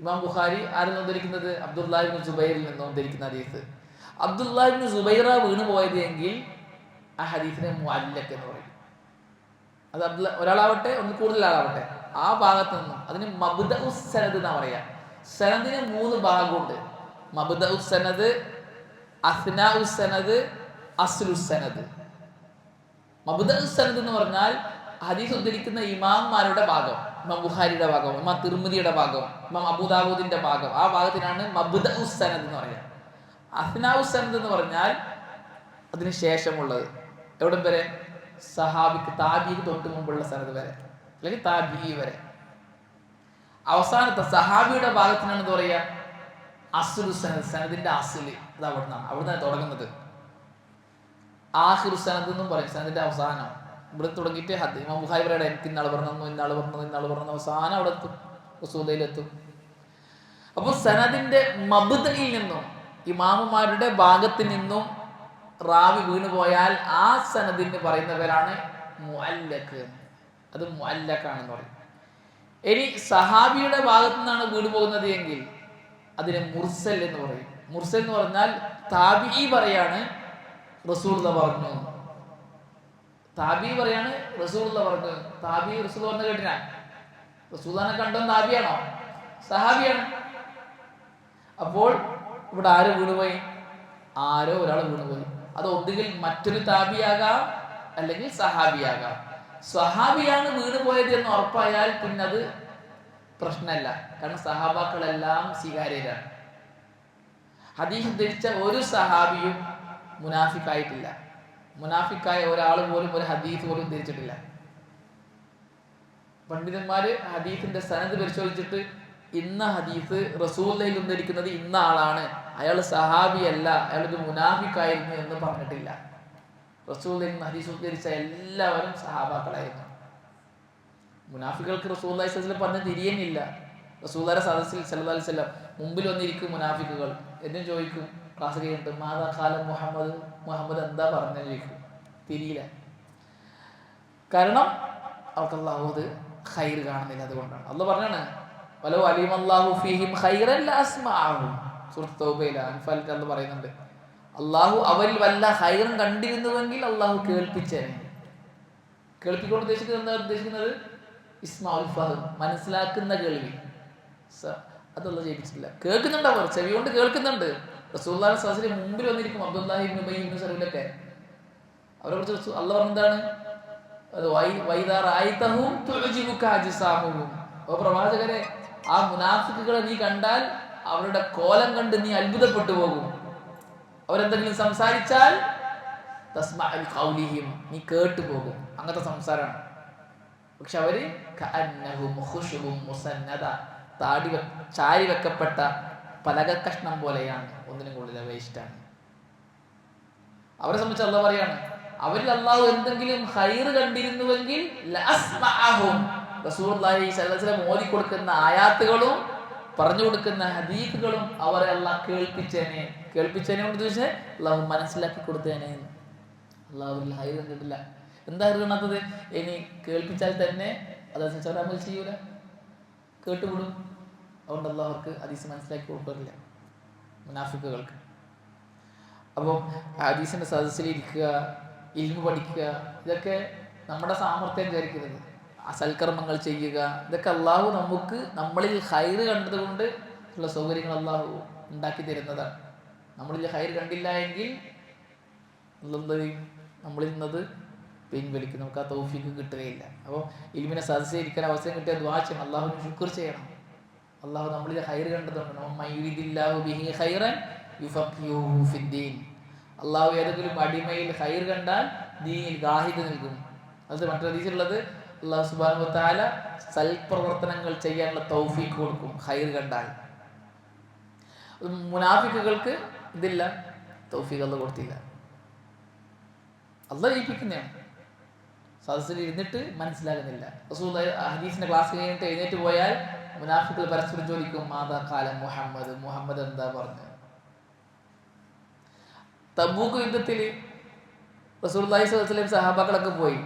ഇമാം ബുഖാരി ആരെന്ന് ഉദ്ധരിക്കുന്നത്? അബ്ദുല്ലാഹി ഇബ്നു സുബൈറിൽ നിന്ന് ഉദ്ധരിക്കുന്ന ഹദീസ്. അബ്ദുല്ലാഹി ഇബ്നു സുബൈറ വീണു പോയത് എങ്കിൽ ആ ഹദീസിനെ മുഅല്ലഖ് എന്ന് പറയും. അത് ഒരാളാവട്ടെ ഒന്ന് കൂടുതൽ ആളാവട്ടെ ആ ഭാഗത്ത് നിന്നും അതിന് മബ്ദഉ സനദ് എന്നാ പറയാ. സനദിന് 3 ഭാഗമുണ്ട്. മബ്ദഉ സനദ്, അസ്നാഉ സനദ്, അസ്ലു സനദ്. മബ്ദഉ സനദ് എന്ന് പറഞ്ഞാൽ ഹദീസ് ഉദ്ധരിക്കുന്ന ഇമാംമാരുടെ ഭാഗം, ഇമാം ബുഖാരിയുടെ ഭാഗം, ഇമാം തിർമിദിയുടെ ഭാഗം, ഇമാം അബൂദാവൂദിന്റെ ഭാഗം, ആ ഭാഗത്തിനാണ് മബ്ദഉ സനദ് എന്ന് പറയുക. അസ്നാഉ സനദ് എന്ന് പറഞ്ഞാൽ അതിന് ശേഷമുള്ളത്. എവിടം വരെ? സഹാബിക്ക് താബിക്ക് തൊട്ട് മുമ്പുള്ള സനദ് വരെ, അല്ലെങ്കിൽ താബി വരെ. അവസാനത്തെ സഹാബിയുടെ ഭാഗത്തിനാണ് എന്താ പറയുക? അസ്ലു സനദ്, സനദിന്റെ അസ്ല്. അത് അവിടുന്ന് തുടങ്ങുന്നത്. ആഖിറു സനദ് എന്നും പറയും, സനദിന്റെ അവസാനം. ഇവിടെ തുടങ്ങിയിട്ട് ഇമാം ബുഖാരി പറയട്ടെ, എനിക്ക് ഇന്നാൾ പറഞ്ഞു, ഇന്നാൾ പറഞ്ഞു, അവസാനം അവിടെ എത്തും, റസൂലയിലെത്തും. അപ്പോൾ സനദിന്റെ മബ്ദയിൽ നിന്നും, ഇമാമുമാരുടെ ഭാഗത്ത് നിന്നും റാവി വീണു പോയാൽ ആ സനദിന് പറയുന്ന പേരാണ് മുഅല്ലഖ്. അത് മുഅല്ലഖാണെന്ന് പറയും. ഇനി സഹാബിയുടെ ഭാഗത്തു നിന്നാണ് വീണു പോകുന്നത് എങ്കിൽ അതിനെ മുർസൽ എന്ന് പറയും. മുർസൽ എന്ന് പറഞ്ഞാൽ താബിഈ പറയാണ് റസൂലുള്ളാഹി പറഞ്ഞു, താബിഈ പറയാണ് റസൂലുള്ളാഹി പറഞ്ഞു. താബിഈ റസൂൽ പറഞ്ഞു കേട്ടിനാ? റസൂലുള്ളാഹിനെ കണ്ടോ താബിയാണോ? സഹാബിയാണ്. അപ്പോൾ ഇവിടെ ആര് വീണുപോയി? ആരോ ഒരാൾ വീണുപോയി. അത് ഒന്നുകിൽ മറ്റൊരു താബിയാകാം, അല്ലെങ്കിൽ സഹാബിയാകാം. സ്വഹാബിയാണ് വീണുപോയത് എന്ന് ഉറപ്പായാൽ പിന്നെ അത് പ്രശ്നമല്ല. കാരണം സഹാബാക്കളെല്ലാം സ്വീകാര്യരാണ്. ഹദീസ് ഉദ്ധരിച്ച ഒരു സഹാബിയും മുനാഫിക്കായിട്ടില്ല. മുനാഫിക്കായ ഒരാൾ പോലും ഒരു ഹദീസ് പോലും ഉദ്ധരിച്ചിട്ടില്ല. പണ്ഡിതന്മാര് ഹദീസിന്റെ സനദ് പരിശോധിച്ചിട്ട് ഇന്ന ഹദീസ് റസൂലുള്ളാഹിൽ ഉദ്ധരിക്കുന്നത് ഇന്ന ആളാണ്, അയാൾ സഹാബിയല്ല, അയാളൊരു മുനാഫിക്കായിരുന്നു എന്ന് പറഞ്ഞിട്ടില്ല. റസൂലുള്ളാഹിൽ നിന്ന് ഹദീസ് ഉദ്ധരിച്ച എല്ലാവരും സഹാബാക്കളായിരുന്നു. മുനാഫികൾക്ക് റസൂലുള്ളാഹി സ്വല്ലല്ലാഹു അലൈഹി വസല്ലം പറഞ്ഞ് തിരിയുന്നില്ല. റസൂലുള്ളാഹിയുടെ സദസ്സിൽ സല്ലല്ലാഹു അലൈഹി വസല്ലം മുമ്പിൽ വന്നിരിക്കും മുനാഫിക്കുകൾ. എന്നും ചോദിക്കും, ക്ലാസ് കഴിഞ്ഞിട്ട്, മാതാ ഖാല മുഹമ്മദ്, മുഹമ്മദ് എന്താ പറഞ്ഞെന്ന് ചോദിക്കും. തിരിയില്ല. കാരണം അവർക്ക് അല്ലാഹു അത് ഖൈർ കാണുന്നില്ല. അതുകൊണ്ടാണ് അല്ലാഹു പറഞ്ഞാണ്, വലൗ അലിമല്ലാഹു ഫീഹിം ഖൈറൻ ലഅസ്മഅഹും. സൂറത്ത് തൗബയിൽ അൻഫാലിൽ അല്ലാഹു പറയുന്നുണ്ട്, അല്ലാഹു അവരിൽ വല്ല ഖൈറും കണ്ടിരുന്നുവെങ്കിൽ അല്ലാഹു കേൾപ്പിച്ചേനെ. കേൾപ്പിക്കൊണ്ട് ഉദ്ദേശിക്കുന്നത് ഇസ്മാഉൽ ഫഹം, മനസ്സിലാക്കുന്ന കേൾവി. അതല്ല ചെയ്യിപ്പിച്ചിട്ടില്ല. കേൾക്കുന്നുണ്ട്, അവർ ചെവി കൊണ്ട് കേൾക്കുന്നുണ്ട്. റസൂലുള്ളാഹി സ്വല്ലല്ലാഹു അലൈഹി വസല്ലം മുമ്പിൽ വന്നിരിക്കും അബ്ദുല്ലാഹി ഇബ്നു ഉബൈ ഇബ്നു സലൂലൊക്കെ. അവരെ കുറിച്ച് അല്ലാഹു പറഞ്ഞെന്താണ്? വൈദാ റഅയ്തഹും തുഅ്ജിബുക അജ്സാമുഹും. ഓ പ്രവാചകരെ, ആ മുനാഫിക്കുകളെ നീ കണ്ടാൽ അവരുടെ കോലം കണ്ട് നീ അത്ഭുതപ്പെട്ടു പോകും. അവരെന്തെങ്കിലും സംസാരിച്ചാൽ തസ്മഅ ലിഖൗലിഹിം, നീ കേട്ടു പോകും. അങ്ങനത്തെ സംസാരമാണ്. പക്ഷെ അവര് കഅന്നഹും ഖുശുബും മുസന്നദ, ചാരി വെക്കപ്പെട്ട പലക കഷ്ണം പോലെയാണ്, ഒന്നിനും കൂടുതൽ വേസ്റ്റാണ്. അവരെ സംബന്ധിച്ച് അല്ലാഹു പറയാണ്, അവരിൽ അല്ലാഹു എന്തെങ്കിലും ഖൈർ കണ്ടിരുന്നുവെങ്കിൽ ലഅസ്മഅഹും. റസൂലുള്ളാഹി സ്വല്ലല്ലാഹു അലൈഹി വസല്ലം ഓതി കൊടുക്കുന്ന ആയാത്തുകളും പറഞ്ഞു കൊടുക്കുന്ന ഹദീസുകളും അവരെ അല്ലാഹു കേൾപ്പിച്ചേനെ. കേൾപ്പിച്ചേനെ കൊണ്ട് ചോദിച്ചാൽ അല്ലാഹു മനസ്സിലാക്കി കൊടുത്തേനെ. അല്ലാഹു ഖൈർ കണ്ടിട്ടില്ല. എന്താ കാണാത്തത്? ഇനി കേൾപ്പിച്ചാൽ തന്നെ അതനുസരിച്ച് അവർ അമൽ ചെയ്യൂല, കേട്ടുവിടും. അതുകൊണ്ട് അല്ലാഹു അവർക്ക് ഹദീസ് മനസ്സിലാക്കി കൊടുക്കില്ല, മുനാഫിക്കുകൾക്ക്. അപ്പോൾ ഹദീസിന്റെ സദസ്സിൽ ഇരിക്കുക, ഇൽമു പഠിക്കുക, ഇതൊക്കെ നമ്മുടെ സാമർത്ഥ്യം വിചാരിക്കരുത്. സൽക്കർമ്മങ്ങൾ ചെയ്യുക, ഇതൊക്കെ അല്ലാഹു നമുക്ക് നമ്മളിൽ ഖൈർ കണ്ടതുകൊണ്ട് ഉള്ള സൗകര്യങ്ങൾ അല്ലാഹു ഉണ്ടാക്കി തരുന്നതാണ്. നമ്മളിൽ ഖൈർ കണ്ടില്ല എങ്കിൽ നമ്മളിൽ നിന്നത് പിൻവലിക്കും. നമുക്ക് ആ തൗഫീഖ് കിട്ടുകയില്ല. അപ്പോൾ ഇൽമിനെ സദസ്സിൽ ഇരിക്കാൻ അവസരം കിട്ടിയ ദുആ ചെയ്യണം, അല്ലാഹുവിനെ ശുക്ർ ചെയ്യണം. അല്ലാഹു നമ്മളിൽ ഖൈർ കണ്ടതുകൊണ്ട് അല്ലാഹു ഏതെങ്കിലും അടിമയിൽ ഖൈർ കണ്ടാൽ ദീനിൽ ഗാഹിദ് നൽകും. അത് മറ്റൊരു ഹദീസിലുള്ളത്, അല്ലാഹു സുബ്ഹാനഹു വ തആല സൽപ്രവർത്തനങ്ങൾ ചെയ്യാനുള്ള തൗഫീഖ് കൊടുക്കും ഖൈർ കണ്ടാൽ. മുനാഫിക്കുകൾക്ക് ഇതില്ല, തൗഫീഖ് അല്ലാഹു കൊടുത്തില്ല. അല്ലാഹു ഏൽപ്പിക്കുന്നതാണ്. സദസ്സിൽ ഇരുന്നിട്ട് മനസ്സിലാകുന്നില്ല. റസൂലുള്ളാഹി ഹദീസിന്റെ ക്ലാസ് കഴിഞ്ഞിട്ട് എഴുന്നേറ്റ് പോയാൽ മുനാഫിക്കുകൾ പരസ്പരം ചോദിക്കും, മാതാ ഖാല മുഹമ്മദ്, മുഹമ്മദ് എന്താ പറഞ്ഞത്? തബൂക്ക് യുദ്ധത്തിൽ റസൂലുള്ളാഹി സ്വല്ലല്ലാഹു അലൈഹി വസല്ലം സഹാബാക്കളൊക്കെ പോയി.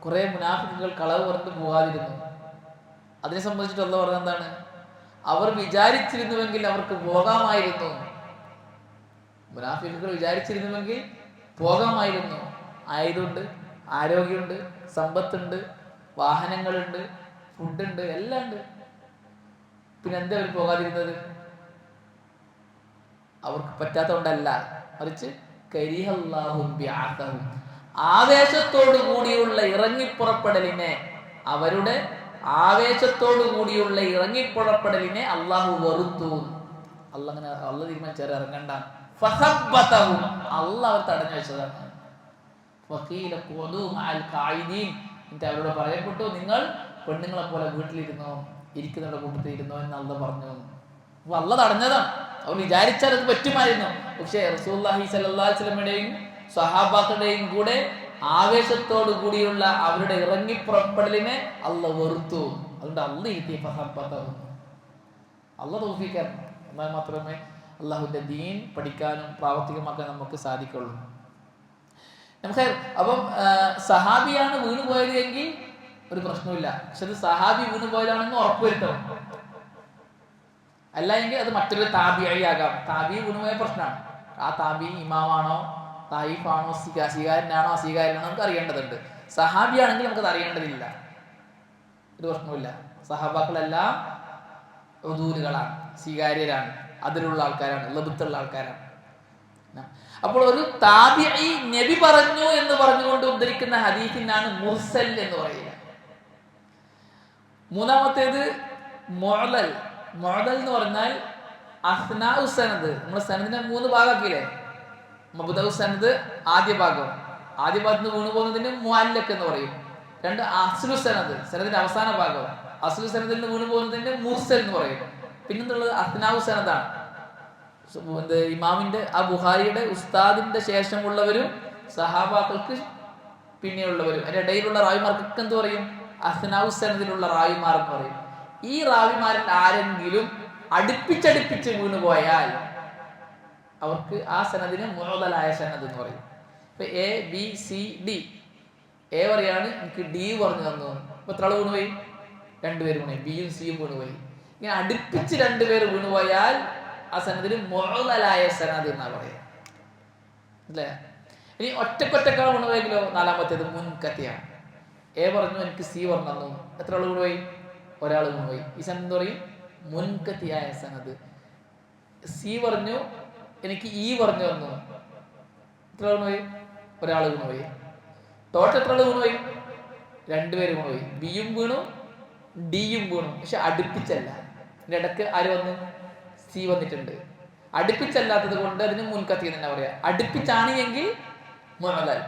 കുറെ മുനാഫിക്കുകൾ കളവ് പറഞ്ഞിട്ട് പോകാതിരുന്നു. അതിനെ സംബന്ധിച്ചിട്ട് അല്ലാഹു പറഞ്ഞത് എന്താണ്? അവർ വിചാരിച്ചിരുന്നുവെങ്കിൽ അവർക്ക് പോകാമായിരുന്നു. മുനാഫിക്കുകൾ വിചാരിച്ചിരുന്നുവെങ്കിൽ പോകാമായിരുന്നു. ആയുധമുണ്ട്, ആരോഗ്യമുണ്ട്, സമ്പത്തുണ്ട്, വാഹനങ്ങളുണ്ട്, ഫുഡുണ്ട്, എല്ലാം ഉണ്ട്. പിന്നെ എന്താ അവർ പോകാതിരുന്നത്? അവർക്ക് പറ്റാത്തതുകൊണ്ടല്ല, മറിച്ച് ആവേശത്തോടു കൂടിയുള്ള ഇറങ്ങിപ്പുറപ്പെടലിനെ, അവരുടെ ആവേശത്തോടു കൂടിയുള്ള ഇറങ്ങിപ്പുറപ്പെടലിനെ അള്ളാഹു വെറുത്തു. അള്ളാഹ് തീരുമാനിച്ചാൽ ഇറങ്ങണ്ട. അള്ളാഹ് അവർ തടഞ്ഞു വെച്ചതാണ്. എന്നിട്ട് അവരോട് പറയപ്പെട്ടു, നിങ്ങൾ പെണ്ണുങ്ങളെ പോലെ വീട്ടിലിരുന്നോ, ഇരിക്കുന്നവരുടെ കൂട്ടത്തിൽ ഇരുന്നോ എന്ന് അള്ളാഹ് പറഞ്ഞു. അപ്പൊ അള്ളാഹ് തടഞ്ഞതാണ്. അവർ വിചാരിച്ചാൽ അത് പറ്റുമായിരുന്നു. പക്ഷേ റസൂലുള്ളാഹി സ്വല്ലല്ലാഹു അലൈഹി വസല്ലമയുടെയും സ്വഹാബാക്കളുടെയും കൂടെ ആവേശത്തോടു കൂടിയുള്ള അവരുടെ ഇറങ്ങിപ്പുറപ്പെടലിനെ അള്ളാഹ് വെറുത്തു. അതുകൊണ്ട് അള്ളാഹ് ഇരുത്തി അള്ളാഹ് തൗഫീഖ്. എന്നാൽ മാത്രമേ അള്ളാഹുവിന്റെ ദീൻ പഠിക്കാനും പ്രാവർത്തികമാക്കാൻ നമുക്ക് സാധിക്കുള്ളൂ. അപ്പം സഹാബിയാണ് വീണുപോയത് എങ്കിൽ ഒരു പ്രശ്നമില്ല. പക്ഷെ അത് സഹാബി വീണുപോയതാണെന്ന് ഉറപ്പുവരുത്തണം. അല്ല എങ്കിൽ അത് മറ്റൊരു താബിഈ ആകാം. താബിഈ വീണുപോയ പ്രശ്നമാണ്. ആ താബിഈ ഇമാമാണോ, തായിഫാണോ, സ്വീകാര്യനാണോ, അസ്വീകാര്യനാണോ നമുക്ക് അറിയേണ്ടതുണ്ട്. സഹാബിയാണെങ്കിൽ നമുക്കത് അറിയേണ്ടതില്ല, ഒരു പ്രശ്നമില്ല. സഹാബാക്കളെല്ലാം ഉദൂലുകളാണ്, സ്വീകാര്യരാണ്, അതിലുള്ള ആൾക്കാരാണ്, ലബത്തുള്ള ആൾക്കാരാണ്. അപ്പോൾ ഒരു താബിഈ നബി പറഞ്ഞു എന്ന് പറഞ്ഞുകൊണ്ട് ഉദ്ധരിക്കുന്ന ഹദീസിനാണ് മുർസൽ എന്ന് പറയുക. മൂന്നാമത്തേത് മുഅ്ലൽ. മുഅ്ലൽ എന്ന് പറഞ്ഞാൽ അസ്നാഉ സനദ്. നമ്മൾ സനദിനെ 3 ഭാഗമാക്കിയില്ലേ? മബ്ദഉ സനദ് ആദ്യ ഭാഗം, ആദ്യ ഭാഗത്ത് വീണു പോകുന്നതിന് മുഅല്ലഖ് എന്ന് പറയും. 2 അസ്ലു സനദ്, സനദിന്റെ അവസാന ഭാഗം. അസ്ലു സനദിൽ നിന്ന് വീണു പോകുന്നതിന് മുർസൽ എന്ന് പറയും. പിന്നെന്നുള്ളത് അസ്നാഉ സനദാണ്. ഇമാമിന്റെ ആ ബുഖാരിയുടെ ഉസ്താദിന്റെ ശേഷമുള്ളവരും സഹാബാക്കൾക്ക് പിന്നെയുള്ളവരും, അതിന്റെ ഇടയിലുള്ള റാവിമാർക്കൊക്കെ എന്ത് പറയും? അസ്നാഉ സനദിലുള്ള റാവിമാർ എന്ന് പറയും. ഈ റാവിമാരിൽ ആരെങ്കിലും അടുപ്പിച്ചടുപ്പിച്ച് വീണുപോയാൽ അവർക്ക് ആ സനദിന് മുഅ്ദലായ സനദ് എന്ന് പറയും. ഇപ്പൊ A B C D, A പറയാണ് എനിക്ക് ഡി പറഞ്ഞു തന്നു. ഇപ്പൊ എത്ര ആൾ വീണുപോയി? 2 പേര് വീണുപോയി. ബിയും സിയും വീണുപോയി. ഇങ്ങനെ അടുപ്പിച്ച് 2 പേര് വീണുപോയാൽ ആ സനദിന് മുഅ്ദലായ സനദ് എന്നാ പറയാ, അല്ലേ? ഇനി ഒറ്റക്കൊറ്റക്കാൾ വീണുപോയെങ്കിലോ? 4-മത്തേത് മുൻകത്തിയാണ്. എ പറഞ്ഞു എനിക്ക് സി പറഞ്ഞു തന്നു. എത്ര ആൾ വീണുപോയി? ഒരാൾ വീണുപോയി. ഈ സനദ് എന്ന് പറയും മുൻകത്തിയായ സനദ്. സി പറഞ്ഞു എനിക്ക് ഇ പറഞ്ഞു തന്നു. എത്ര വീണുപോയി? ഒരാൾ വീണുപോയി. ടോട്ടൽ എത്ര ആൾ വീണുപോയി? 2 പേര് വീണുപോയി. ബിയും വീണു, ഡിയും വീണു. പക്ഷെ അടുപ്പിച്ചല്ല. ഇതിന്റെ ഇടക്ക് ആര് വന്നു? സി വന്നിട്ടുണ്ട്. അടുപ്പിച്ചല്ലാത്തത് കൊണ്ട് അതിന് മുൻകത്തി തന്നെ പറയാ. അടുപ്പിച്ചാണ് എങ്കിൽ മുഅ്ലൽ.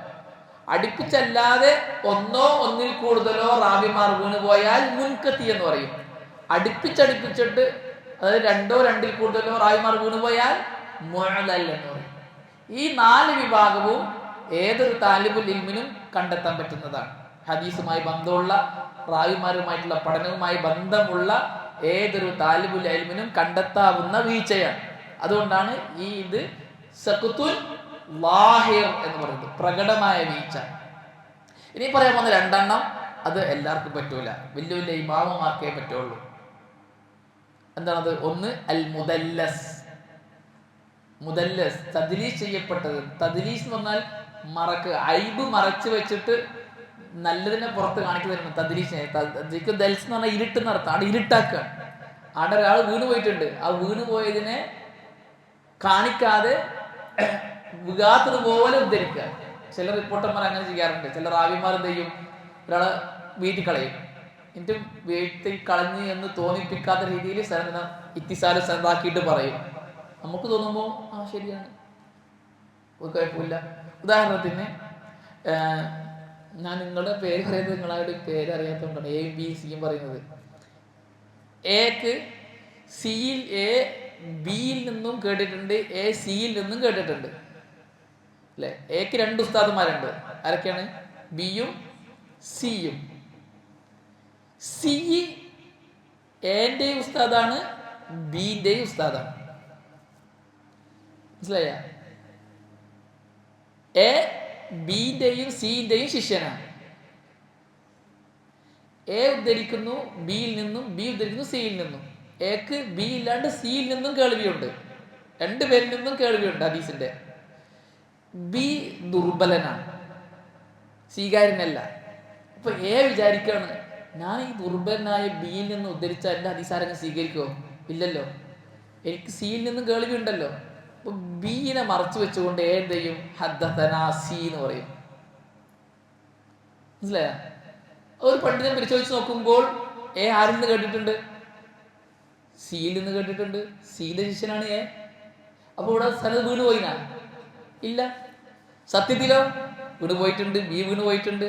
അടുപ്പിച്ചല്ലാതെ ഒന്നോ ഒന്നിൽ കൂടുതലോ റാവിമാർ വീണുപോയാൽ മുൻകത്തി എന്ന് പറയും. അടുപ്പിച്ചടുപ്പിച്ചിട്ട് അതായത് 2ഓ 2ൽ കൂടുതലോ റാവിമാർ വീണുപോയാൽ മുഅ്ലൽ എന്ന് പറയും. ഈ 4 വിഭാഗവും ഏതൊരു താലിബുൽ ഇൽമിനും കണ്ടെത്താൻ പറ്റുന്നതാണ്. ഹദീസുമായി ബന്ധമുള്ള, റാവിമാരുമായിട്ടുള്ള പഠനവുമായി ബന്ധമുള്ള ഏതൊരു താലിബുൽ ഇൽമിനും കണ്ടെത്താവുന്ന വീഴ്ചയാണ്. അതുകൊണ്ടാണ് ഇത് സഖ്തുൽ ലാഹിർ എന്ന് പറയുന്നത്, പ്രകടമായ വീഴ്ച. ഇനി പറയാൻ പോകുന്ന 2എണ്ണം അത് എല്ലാവർക്കും പറ്റൂല, വലിയ വലിയ ഇമാമുമാർക്കേ പറ്റുള്ളൂ. എന്താണത്? ഒന്ന് അൽ മുദല്ലസ്. മുദല്ലസ് തദ്ലീസ് ചെയ്യപ്പെട്ടത്. തദ്ലീസ് എന്ന് പറഞ്ഞാൽ ഐബ് മറച്ചു വെച്ചിട്ട് നല്ലതിനെ പുറത്ത് കാണിക്കുന്നതാണ് തദ്ലീസ്. ദൽസ് എന്ന് പറഞ്ഞാൽ ഇരുട്ട് നടത്താം. അവിടെ ഇരുട്ടാക്കുക. അവിടെ ഒരാൾ വീണു പോയിട്ടുണ്ട്. ആ വീണു പോയതിനെ കാണിക്കാതെ വികാത്തതുപോലെ ഉദ്ധരിക്കുക. ചില റിപ്പോർട്ടർമാർ അങ്ങനെ ചെയ്യാറുണ്ട്. ചില റാവിമാർ എന്ത് ചെയ്യും? ഒരാളെ വീട്ടിൽ കളയും. എന്നിട്ട് വീട്ടിൽ കളഞ്ഞ് എന്ന് തോന്നിപ്പിക്കാത്ത രീതിയിൽ ഇത്തിസാല് സനദാക്കിയിട്ട് പറയും. നമുക്ക് തോന്നുമ്പോൾ ആ ശരിയാണ്, ഒരു കുഴപ്പമില്ല. ഉദാഹരണത്തിന് ഞാൻ നിങ്ങളുടെ പേര് പറയുന്നത് നിങ്ങളുടെ പേര് അറിയാത്തതുകൊണ്ടാണ് എയും ബി സിയും പറയുന്നത്. എക്ക് സിയിൽ എ ബിയിൽ നിന്നും കേട്ടിട്ടുണ്ട്, എ സിയിൽ നിന്നും കേട്ടിട്ടുണ്ട്, അല്ലെ? എക്ക് 2 ഉസ്താദുമാരുണ്ട്. ആരൊക്കെയാണ്? ബിയും സിയും. സി എൻ്റെയും ഉസ്താദാണ്, ബിന്റെയും ഉസ്താദാണ്. മനസ്സിലായ? എ ബിന്റെയും സിന്റെയും ശിഷ്യനാണ്. എ ഉദ്ധരിക്കുന്നു ബിയിൽ നിന്നും, ബി ഉദ്ധരിക്കുന്നു സിയിൽ നിന്നും. എക്ക് ബി ഇല്ലാണ്ട് സിയിൽ നിന്നും കേൾവിയുണ്ട്, രണ്ടുപേരിൽ നിന്നും കേൾവിയുണ്ട് ഹദീസിന്റെ. ബി ദുർബലനാണ്, സ്വീകാര്യനല്ല. അപ്പൊ എ വിചാരിക്കാണ്, ഞാൻ ഈ ദുർബലനായ ബിയിൽ നിന്ന് ഉദ്ധരിച്ച എൻ്റെ ഹദീസ് ആരെങ്കിലും സ്വീകരിക്കുമോ? ഇല്ലല്ലോ, എനിക്ക് സിയിൽ നിന്നും കേൾവി ഉണ്ടല്ലോ. അപ്പൊ ബീനെ മറച്ചു വെച്ചുകൊണ്ട് എ എന്ത് ചെയ്യും? ഹദ്ദസനാ സി എന്ന് പറയും. മനസ്സിലായ? ഒരു പണ്ഡിതൻ പരിശോധിച്ച് നോക്കുമ്പോൾ എ ആരിൽ നിന്ന് കേട്ടിട്ടുണ്ട്? സിയിൽ നിന്ന് കേട്ടിട്ടുണ്ട്. സിയിലെ ശിഷ്യനാണ് എ. അപ്പൊ ഇവിടെ സനത് വീണ് പോയിനാ? ഇല്ല. സത്യത്തിലോ വീണ് പോയിട്ടുണ്ട്, ബി വീണ് പോയിട്ടുണ്ട്.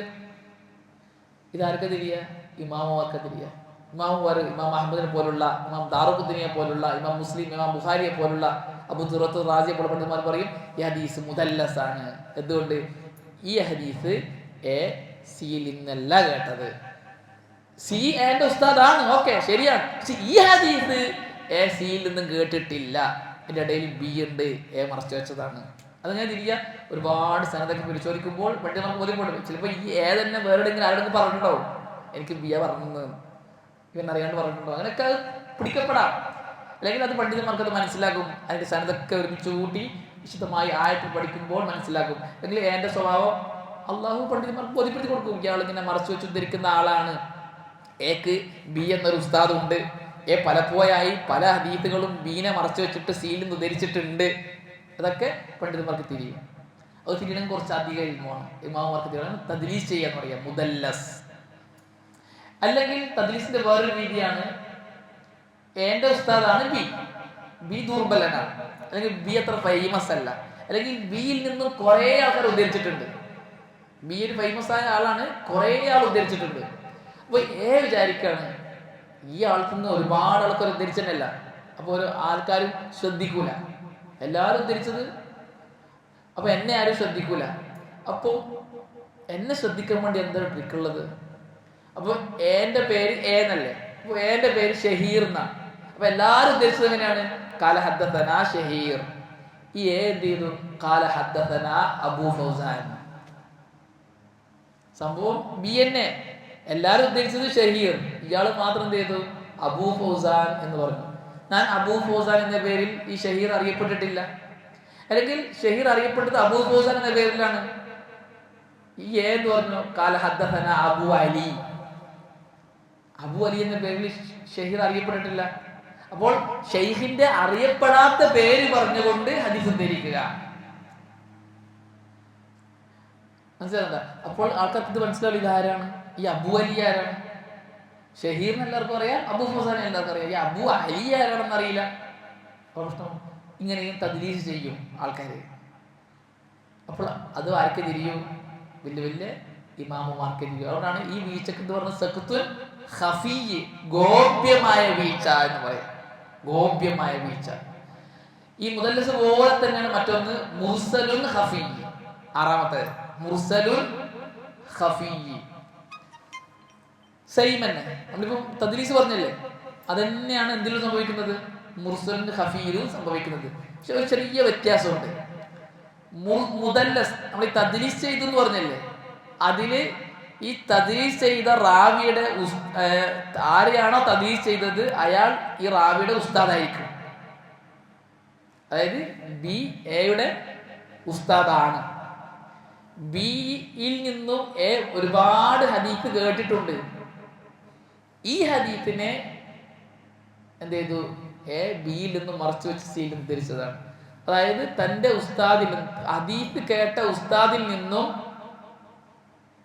ഇതാർക്കെ തിരിയ? ഇമാമുമാർക്ക് തിരിയ. ഇമാമുമാർ ഇമാം അഹമ്മദിനെ പോലുള്ള, ഇമാം ദാറുഖുദ്ദീനിയെ പോലുള്ള, ഇമാം മുസ്ലിം, ഇമാം ബുഖാരിയെ പോലുള്ള, അബൂ ദുറത്ത് റാസിയെ പോലുള്ള പണ്ഡിതന്മാർ പറയും ഈ ഹദീസ് മുദല്ലസാണ്. എന്തുകൊണ്ട്? ഈ ഹദീസ് എ സിയിൽ നിന്നല്ല കേട്ടത്. സി എന്റെ ഉസ്താദാണ്, ഓക്കെ ശരിയാണ്, പക്ഷെ ഈ ഹദീസ് എ സിയിൽ നിന്നും കേട്ടിട്ടില്ല. എൻ്റെ ഇടയിൽ ബി ഉണ്ട്, എ മറച്ചു വെച്ചതാണ്. അതങ്ങനെ തിരിയ. ഒരുപാട് സനതൊക്കെ പരിശോധിക്കുമ്പോൾ പണ്ഡിതന്മാർ ബോധ്യപ്പെടും. ചിലപ്പോൾ ഈ എ തന്നെ വേറെ എങ്കിലും ആരോടെങ്കിലും പറഞ്ഞിട്ടുണ്ടാവും, എനിക്ക് ബി എ പറഞ്ഞത് ഇവനറിയാണ്ട് പറഞ്ഞിട്ടുണ്ടോ, അങ്ങനെയൊക്കെ അത് പിടിക്കപ്പെടാം. അല്ലെങ്കിൽ അത് പണ്ഡിതന്മാർക്ക് അത് മനസ്സിലാക്കും. അതിന്റെ സനതൊക്കെ ഒരുമിച്ച് കൂട്ടി വിശുദ്ധമായി ആയത്തിൽ പഠിക്കുമ്പോൾ മനസ്സിലാക്കും. അല്ലെങ്കിൽ എന്റെ സ്വഭാവം അള്ളാഹു പണ്ഡിതന്മാർക്ക് ബോധ്യപ്പെടുത്തി കൊടുക്കും. ഇയാളിങ്ങനെ മറച്ചു വെച്ച് ഉദ്ധരിക്കുന്ന ആളാണ്. എക്ക് ബി എന്നൊരു ഉസ്താദ് ഉണ്ട്. എ പലപ്പോഴായി പല ഹദീസുകളും ബീനെ മറച്ചു വെച്ചിട്ട് സിയിൽ നിന്ന് ഉദ്ധരിച്ചിട്ടുണ്ട്. അതൊക്കെ പണ്ഡിതന്മാർക്ക് തിരിയും. അത് തിരിയണം കുറച്ച് അധികം ഇൽമാണ്. ഇമാമുമാർക്ക് തിരിയണം തദ്ലീസ് ചെയ്യാന്ന് പറയാം, മുദല്ലസ്. അല്ലെങ്കിൽ തദ്ലീസിന്റെ വേറൊരു രീതിയാണ്, എന്റെ ഉസ്താദാണ് ബി, ബി ദുർബലനാണ്, അല്ലെങ്കിൽ ബി അത്ര ഫേമസ് അല്ല, അല്ലെങ്കിൽ ബിയിൽ നിന്നും കുറെ ആൾക്കാർ ഉദ്ധരിച്ചിട്ടുണ്ട്. ബി ഒരു ഫേമസ് ആയ ആളാണ്, കുറെ ആൾ ഉദ്ധരിച്ചിട്ടുണ്ട്. അപ്പൊ എ വിചാരിക്കാണ് ഈ ആൾക്ക് നിന്ന് ഒരുപാട് ആൾക്കാർ ഉദ്ധരിച്ചിട്ടല്ല, അപ്പോൾ ഒരു ആൾക്കാരും ശ്രദ്ധിക്കൂല, എല്ലാവരും ഉദ്ധരിച്ചത്, അപ്പൊ എന്നെ ആരും ശ്രദ്ധിക്കൂല. അപ്പോ എന്നെ ശ്രദ്ധിക്കാൻ വേണ്ടി എന്താണ് ട്രിക്ക് ഉള്ളത്? അപ്പൊ എന്റെ പേര് എ എന്നല്ലേ, അപ്പൊ എന്റെ പേര് ഷഹീർ എന്നാണ്. അപ്പൊ എല്ലാരും ഉദ്ദേശിച്ചത് എങ്ങനെയാണ്? ഖാല ഹദ്ദസനാ ഷഹീർ. ഈ എ എന്ത് ചെയ്തു? ഖാല ഹദ്ദസനാ അബൂ ഫൗസാൻ. സംഭവം ബി എന്നെ, എല്ലാരും ഉദ്ദേശിച്ചത് ഷഹീർ, ഇയാള് മാത്രം എന്ത് ചെയ്തു? അബൂ ഫൗസാൻ എന്ന് പറഞ്ഞു. ഞാൻ അബൂ ഫൗസാൻ എന്ന പേരിൽ ഈ ഷഹീർ അറിയപ്പെട്ടിട്ടില്ല. അല്ലെങ്കിൽ ഷഹീർ അറിയപ്പെട്ടത് അബൂ ഫൗസാൻ എന്ന പേരിലാണ്. ഈ എ എന്ന് പറഞ്ഞു ഖാല ഹദ്ദസനാ അബൂ അലി. അബൂ അലി എന്ന പേരിൽ ഷഹീർ അറിയപ്പെട്ടിട്ടില്ല. അപ്പോൾ ഷെയ്ഖിന്റെ അറിയപ്പെടാത്ത പേര് പറഞ്ഞുകൊണ്ട് ഹദീസ് ഉദ്ധരിക്കുക. മനസ്സിലാകുന്ന? അപ്പോൾ ആൾക്കാർക്ക് ഇത് മനസ്സിലാവില്ല, ഇതാരാണ് ഈ അബൂ അലി? ആരാണ്? ഷഹീറിന് എല്ലാവർക്കും അറിയാം, അബൂ ഫൗസാനെ എല്ലാവർക്കും അറിയാം, ഈ അബൂ അലി ആരാണെന്ന് അറിയില്ല. പ്രശ്നം ഇങ്ങനെയും തദ്ലീസ് ചെയ്യും ആൾക്കാര്. അപ്പോൾ അത് ആർക്ക് തിരിയും? വലിയ വലിയ ഇമാമുമാർക്ക് തിരിയും. അതുകൊണ്ടാണ് ഈ വീഴ്ചക്ക് എന്ന് പറഞ്ഞ സഖ്തുൻ ഖഫീ, ഗോപ്യമായ വീഴ്ച എന്ന് പറയും. ഗോപ്യമായ വീഴ്ച. ഈ മുദല്ലസ് പോലെ തന്നെയാണ് മറ്റൊന്ന് മുർസലുൻ ഖഫീ. ആറാമത്തെ മുർസലുൻ ഖഫീ. സെയിം തന്നെ, നമ്മളിപ്പോ തദ്ലീസ് പറഞ്ഞല്ലേ, അതന്നെയാണ് എന്തിലും സംഭവിക്കുന്നത്, മുർസലുൻ ഖഫീലും സംഭവിക്കുന്നത്. പക്ഷെ ഒരു ചെറിയ വ്യത്യാസമുണ്ട്. മുദല്ലസ് നമ്മൾ ഈ തദ്ലീസ് ചെയ്തു എന്ന് പറഞ്ഞല്ലേ, അതില് ഈ തദ്ലീസ് ചെയ്ത റാവിയുടെ ആരെയാണോ തദ്ലീസ് ചെയ്തത് അയാൾ ഈ റാവിയുടെ ഉസ്താദായിരിക്കും. അതായത് ബി എയുടെ ഉസ്താദാണ്. ബിയിൽ നിന്നും എ ഒരുപാട് ഹദീസ് കേട്ടിട്ടുണ്ട്. ഈ ഹദീസിനെ എന്ത് ചെയ്തു? എ ബിയിൽ നിന്നും മറച്ചു വെച്ച് സിയിൽ ഉദ്ധരിച്ചതാണ്. അതായത് തന്റെ ഉസ്താദിൽ, ഹദീസ് കേട്ട ഉസ്താദിൽ നിന്നും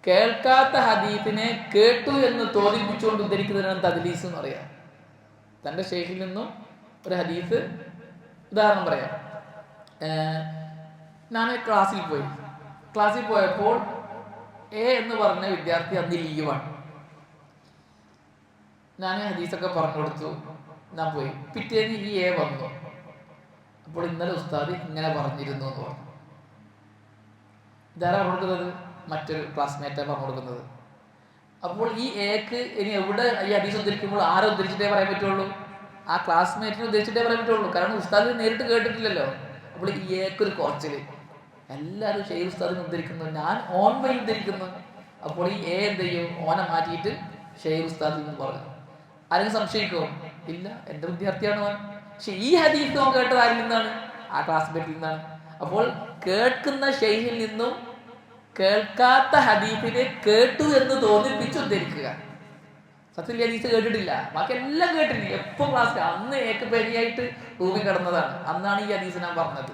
കേൾക്കാത്ത ഹദീസിനെ കേട്ടു എന്ന് തോന്നിപ്പിച്ചുകൊണ്ട് ഉദ്ധരിക്കുന്നതിനാണ് തദ്ലീസ് എന്ന് പറയാം. തന്റെ ഷെയ്ഖിൽ നിന്നും ഒരു ഹദീസ്, ഉദാഹരണം പറയാം. ഞാൻ ക്ലാസ്സിൽ പോയപ്പോൾ എ എന്ന് പറഞ്ഞ വിദ്യാർത്ഥി അന്ന് ലീവാണ്. ഞാൻ ഹദീസൊക്കെ പറഞ്ഞു കൊടുത്തു, ഞാൻ പോയി. പിറ്റേന്ന് ഈ എ വന്നു. അപ്പോൾ ഇന്നലെ ഉസ്താദ് ഇങ്ങനെ പറഞ്ഞിരുന്നു എന്ന് പറഞ്ഞു. ഇതാരാ കൊടുക്കുന്നത്? മറ്റൊരു ക്ലാസ്മേറ്റാണ് പറഞ്ഞു കൊടുക്കുന്നത്. അപ്പോൾ ഈ എക്ക് ഇനി എവിടെ ഈ ഹദീസ് ഉദ്ധരിക്കുമ്പോൾ ആരെ ഉദ്ധരിച്ചിട്ടേ പറയാൻ പറ്റുള്ളൂ? ആ ക്ലാസ്മേറ്റിനെ ഉദ്ധരിച്ചിട്ടേ പറയാൻ പറ്റുള്ളൂ. കാരണം ഉസ്താദ് നേരിട്ട് കേട്ടിട്ടില്ലല്ലോ. അപ്പോൾ ഈ എക്കൊരു കുറച്ചില് എല്ലാവരും ഷെയ്ഖ് ഉസ്താദിനെ ഉദ്ധരിക്കുന്നു, ഞാൻ ഓൺ വഴി ഉദ്ധരിക്കുന്നു. അപ്പോൾ ഈ എ എന്ത് ചെയ്യും? ഓനെ മാറ്റിയിട്ട് ഷെയ്ഖ് ഉസ്താദിൽ നിന്ന് പറഞ്ഞു. ആരെങ്കിലും സംശയിക്കുമോ? ഇല്ല, എൻ്റെ വിദ്യാർത്ഥിയാണ് അവൻ. പക്ഷെ ഈ ഹദീസ് അവൻ കേട്ടത് ആരിൽ നിന്നാണ്? ആ ക്ലാസ്മേറ്റിൽ നിന്നാണ്. അപ്പോൾ കേൾക്കുന്ന ഷെയ്ഖിൽ നിന്നും കേൾക്കാത്ത ഹദീസിനെ കേട്ടു എന്ന് തോന്നിപ്പിച്ച് ഉദ്ധരിക്കുക. സത്യത്തിൽ ഹദീസ് കേട്ടിട്ടില്ല, ബാക്കി എല്ലാം കേട്ടിട്ടില്ല. എപ്പം ക്ലാസ് അന്ന് ഏക്ക് പരിയായിട്ട് റൂമിൽ കിടന്നതാണ്, അന്നാണ് ഈ ഹദീസ് ഞാൻ പറഞ്ഞത്.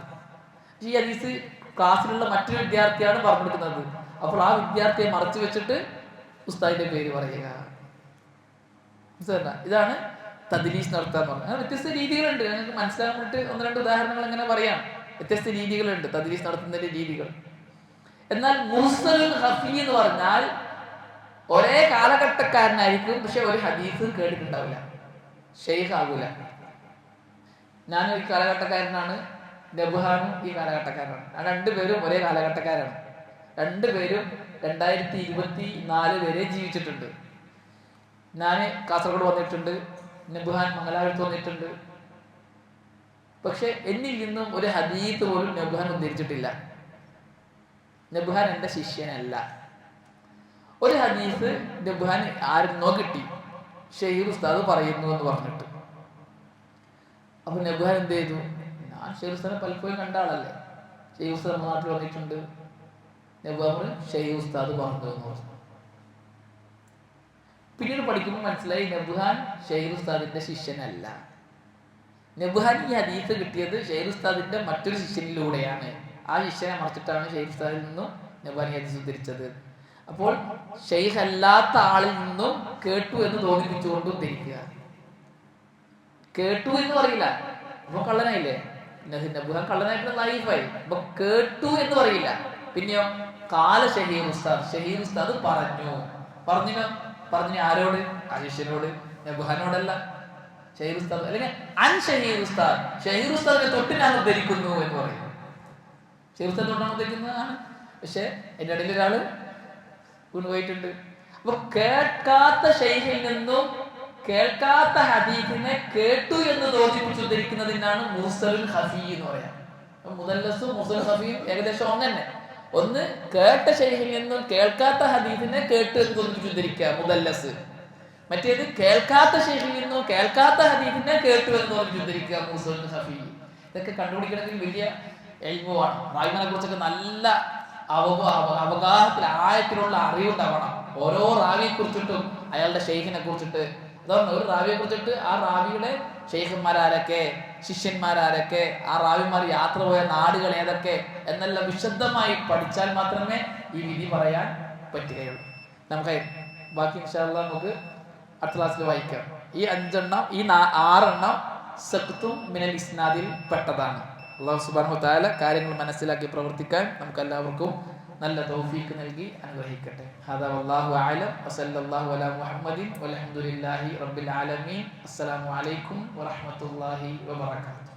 ഈ ഹദീസ് ക്ലാസ്സിലുള്ള മറ്റൊരു വിദ്യാർത്ഥിയാണ് പറഞ്ഞെടുക്കുന്നത്. അപ്പോൾ ആ വിദ്യാർത്ഥിയെ മറച്ചു വെച്ചിട്ട് ഉസ്താദിന്റെ പേര് പറയുക. ഇതാണ് തദ്ലീസ് നടത്തുക എന്ന് പറഞ്ഞാൽ. വ്യത്യസ്ത രീതികളുണ്ട്, ഞങ്ങൾക്ക് മനസ്സിലാകാൻ വേണ്ടിട്ട് 1-2 ഉദാഹരണങ്ങൾ എങ്ങനെ പറയാം. വ്യത്യസ്ത രീതികളുണ്ട് തദ്ലീസ് നടത്തുന്നതിന്റെ രീതികൾ. എന്നാൽ മുർസലുൽ ഖഫി എന്ന് പറഞ്ഞാൽ ഒരേ കാലഘട്ടക്കാരനായിരിക്കും, പക്ഷെ ഒരു ഹദീസ് കേട്ടിട്ടുണ്ടാവില്ല, ഷെയ്ഖ് ആകൂല. ഞാൻ ഈ കാലഘട്ടക്കാരനാണ്, നബ്ഹാനും ഈ കാലഘട്ടക്കാരനാണ്. ആ രണ്ടുപേരും ഒരേ കാലഘട്ടക്കാരാണ്. രണ്ടുപേരും 2024 വരെ ജീവിച്ചിട്ടുണ്ട്. ഞാൻ കാസർഗോഡ് വന്നിട്ടുണ്ട്, നബ്ഹാൻ മംഗലാപുരത്ത് വന്നിട്ടുണ്ട്. പക്ഷെ എന്നിൽ നിന്നും ഒരു ഹദീസ് പോലും നബ്ഹാൻ ഉദ്ധരിച്ചിട്ടില്ല. നബ്ഹാൻ എൻ്റെ ശിഷ്യനല്ല. ഒരു ഹദീസ് നബ്ഹാൻ ആരെന്നോ കിട്ടി, ഷെയ്ഖ് ഉസ്താദ് പറയുന്നു എന്ന് പറഞ്ഞിട്ട്. അപ്പൊ നബ്ഹാൻ എന്ത് ചെയ്തു? ഞാൻ ഷെയ്ഖ് ഉസ്താദിനെ പലപ്പോഴും കണ്ട ആളല്ലേ, ഷെയ്ഖ് ഉസ്താദ് നമ്മുടെ നാട്ടിൽ വന്നിട്ടുണ്ട്, നബ്ഹാൻ ഷെയ്ഖ് ഉസ്താദ് പറഞ്ഞു എന്ന് പറഞ്ഞു. പിന്നീട് പഠിക്കുമ്പോൾ മനസ്സിലായി നബ്ഹാൻ ഷെയ്ഖ് ഉസ്താദിന്റെ ശിഷ്യനല്ല. നബ്ഹാൻ ഈ ഹദീസ് കിട്ടിയത് ഷെയ്ഖ് ഉസ്താദിന്റെ മറ്റൊരു ശിഷ്യനിലൂടെയാണ്. ആ ശിഷ്യനെ മറിച്ചിട്ടാണ് ഷെയ്ഖ് ഉസ്താദിൽ നിന്നും നബ്ഹാൻ ഈ ഹദീസ് ഉദ്ധരിച്ചത്. അപ്പോൾ ഷെയ്ഖ് അല്ലാത്ത ആളിൽ നിന്നും കേട്ടു എന്ന് തോന്നിപ്പിച്ചുകൊണ്ട് ഉദ്ധരിക്കുക. കേട്ടു എന്ന് പറയില്ല, അപ്പൊ കള്ളനായില്ലേ? നബ്ഹാൻ കള്ളനായിട്ട് ലൈഫായി. അപ്പൊ കേട്ടു എന്ന് പറയില്ല. പിന്നെയോ കാല ഷഹീർ ഉസ്താദ്, ഷഹീർ ഉസ്താദ് പറഞ്ഞു. പറഞ്ഞു ആരോട്? ആ ശിഷ്യനോട്, നബ്ഹാനോടല്ല. ഷഹീർ ഉസ്താദ് അല്ലെങ്കിൽ അൻ ഷഹീർ ഉസ്താദ്, ഷഹീർ ഉസ്താദിനെ തൊട്ട് ഞാൻ ഉദ്ധരിക്കുന്നു എന്ന് പറയും. ഷഹീർ ഉസ്താദ് തൊട്ടാണ് ഉദ്ധരിക്കുന്നതാണ്. പക്ഷെ എൻ്റെ ഇടയിൽ ഒരാള് കൊണ്ടുപോയിട്ടുണ്ട്. അപ്പൊ കേൾക്കാത്ത ഷെയ്ഖിൽ നിന്നും കേൾക്കാത്ത ഹദീസിനെ കേട്ടു എന്ന് തോന്നിപ്പിച്ച് ഉദ്ധരിക്കുന്നതിനാണ് മുർസലുൽ ഖഫി എന്ന് പറയാം. മുദല്ലസും മുർസലുൽ ഖഫിയും ഏകദേശം ഒന്നെ. ഒന്ന് കേട്ട ഷെയ്ഖിൽ നിന്നും കേൾക്കാത്ത ഹദീസിനെ കേട്ടു എന്ന് തോന്നിപ്പിച്ച് ഉദ്ധരിക്കുക, മുദല്ലസ്. മറ്റേത് കേൾക്കാത്ത ഷെയ്ഖിൽ നിന്നും കേൾക്കാത്ത ഹദീസിനെ കേട്ടു എന്ന് തോന്നിപ്പിച്ച് ഉദ്ധരിക്കുക, മുർസലുൽ ഖഫി. ഇതൊക്കെ കണ്ടുപിടിക്കണമെങ്കിൽ വലിയ ഇൽമുമാണ്. റാവിനെ കുറിച്ചൊക്കെ നല്ല അവഗാഹത്തിൽ ആഴത്തിലുള്ള അറിവുണ്ടാവണം. ഓരോ റാവിയെ കുറിച്ചിട്ടും അയാളുടെ ഷെയ്ഖിനെ കുറിച്ചിട്ട്, അതാണ് ഒരു റാവിയെ കുറിച്ചിട്ട് ആ റാവിയുടെ ഷെയ്ഖന്മാരാരൊക്കെ, ശിഷ്യന്മാരാരൊക്കെ, ആ റാവിമാർ യാത്ര പോയ നാടുകൾ ഏതൊക്കെ എന്നെല്ലാം വിശദമായി പഠിച്ചാൽ മാത്രമേ ഈ വിധി പറയാൻ പറ്റുകയുള്ളൂ. നമുക്ക് ബാക്കി ഇൻഷാ അല്ലാഹ് നമുക്ക് അടുത്ത ക്ലാസ്സിൽ വായിക്കാം. ഈ 5 എണ്ണം, ഈ 6 എണ്ണം സഖ്തും മിനൽ ഇസ്നാദിൽ പെട്ടതാണ്. അല്ലാഹു സുബ്ഹാനഹു വ തആല കാര്യങ്ങൾ മനസ്സിലാക്കി പ്രവർത്തിക്കാൻ നമുക്ക് എല്ലാവർക്കും നല്ല തൗഫീഖ് നൽകി അനുഗ്രഹിക്കട്ടെ. ഹദാ വല്ലാഹു അഅലം വസല്ലല്ലാഹു അലാ മുഹമ്മദിൻ വൽഹംദുലില്ലാഹി റബ്ബിൽ ആലമീൻ. അസ്സലാമു അലൈക്കും വറഹ്മത്തുള്ളാഹി വബറകാതുഹു.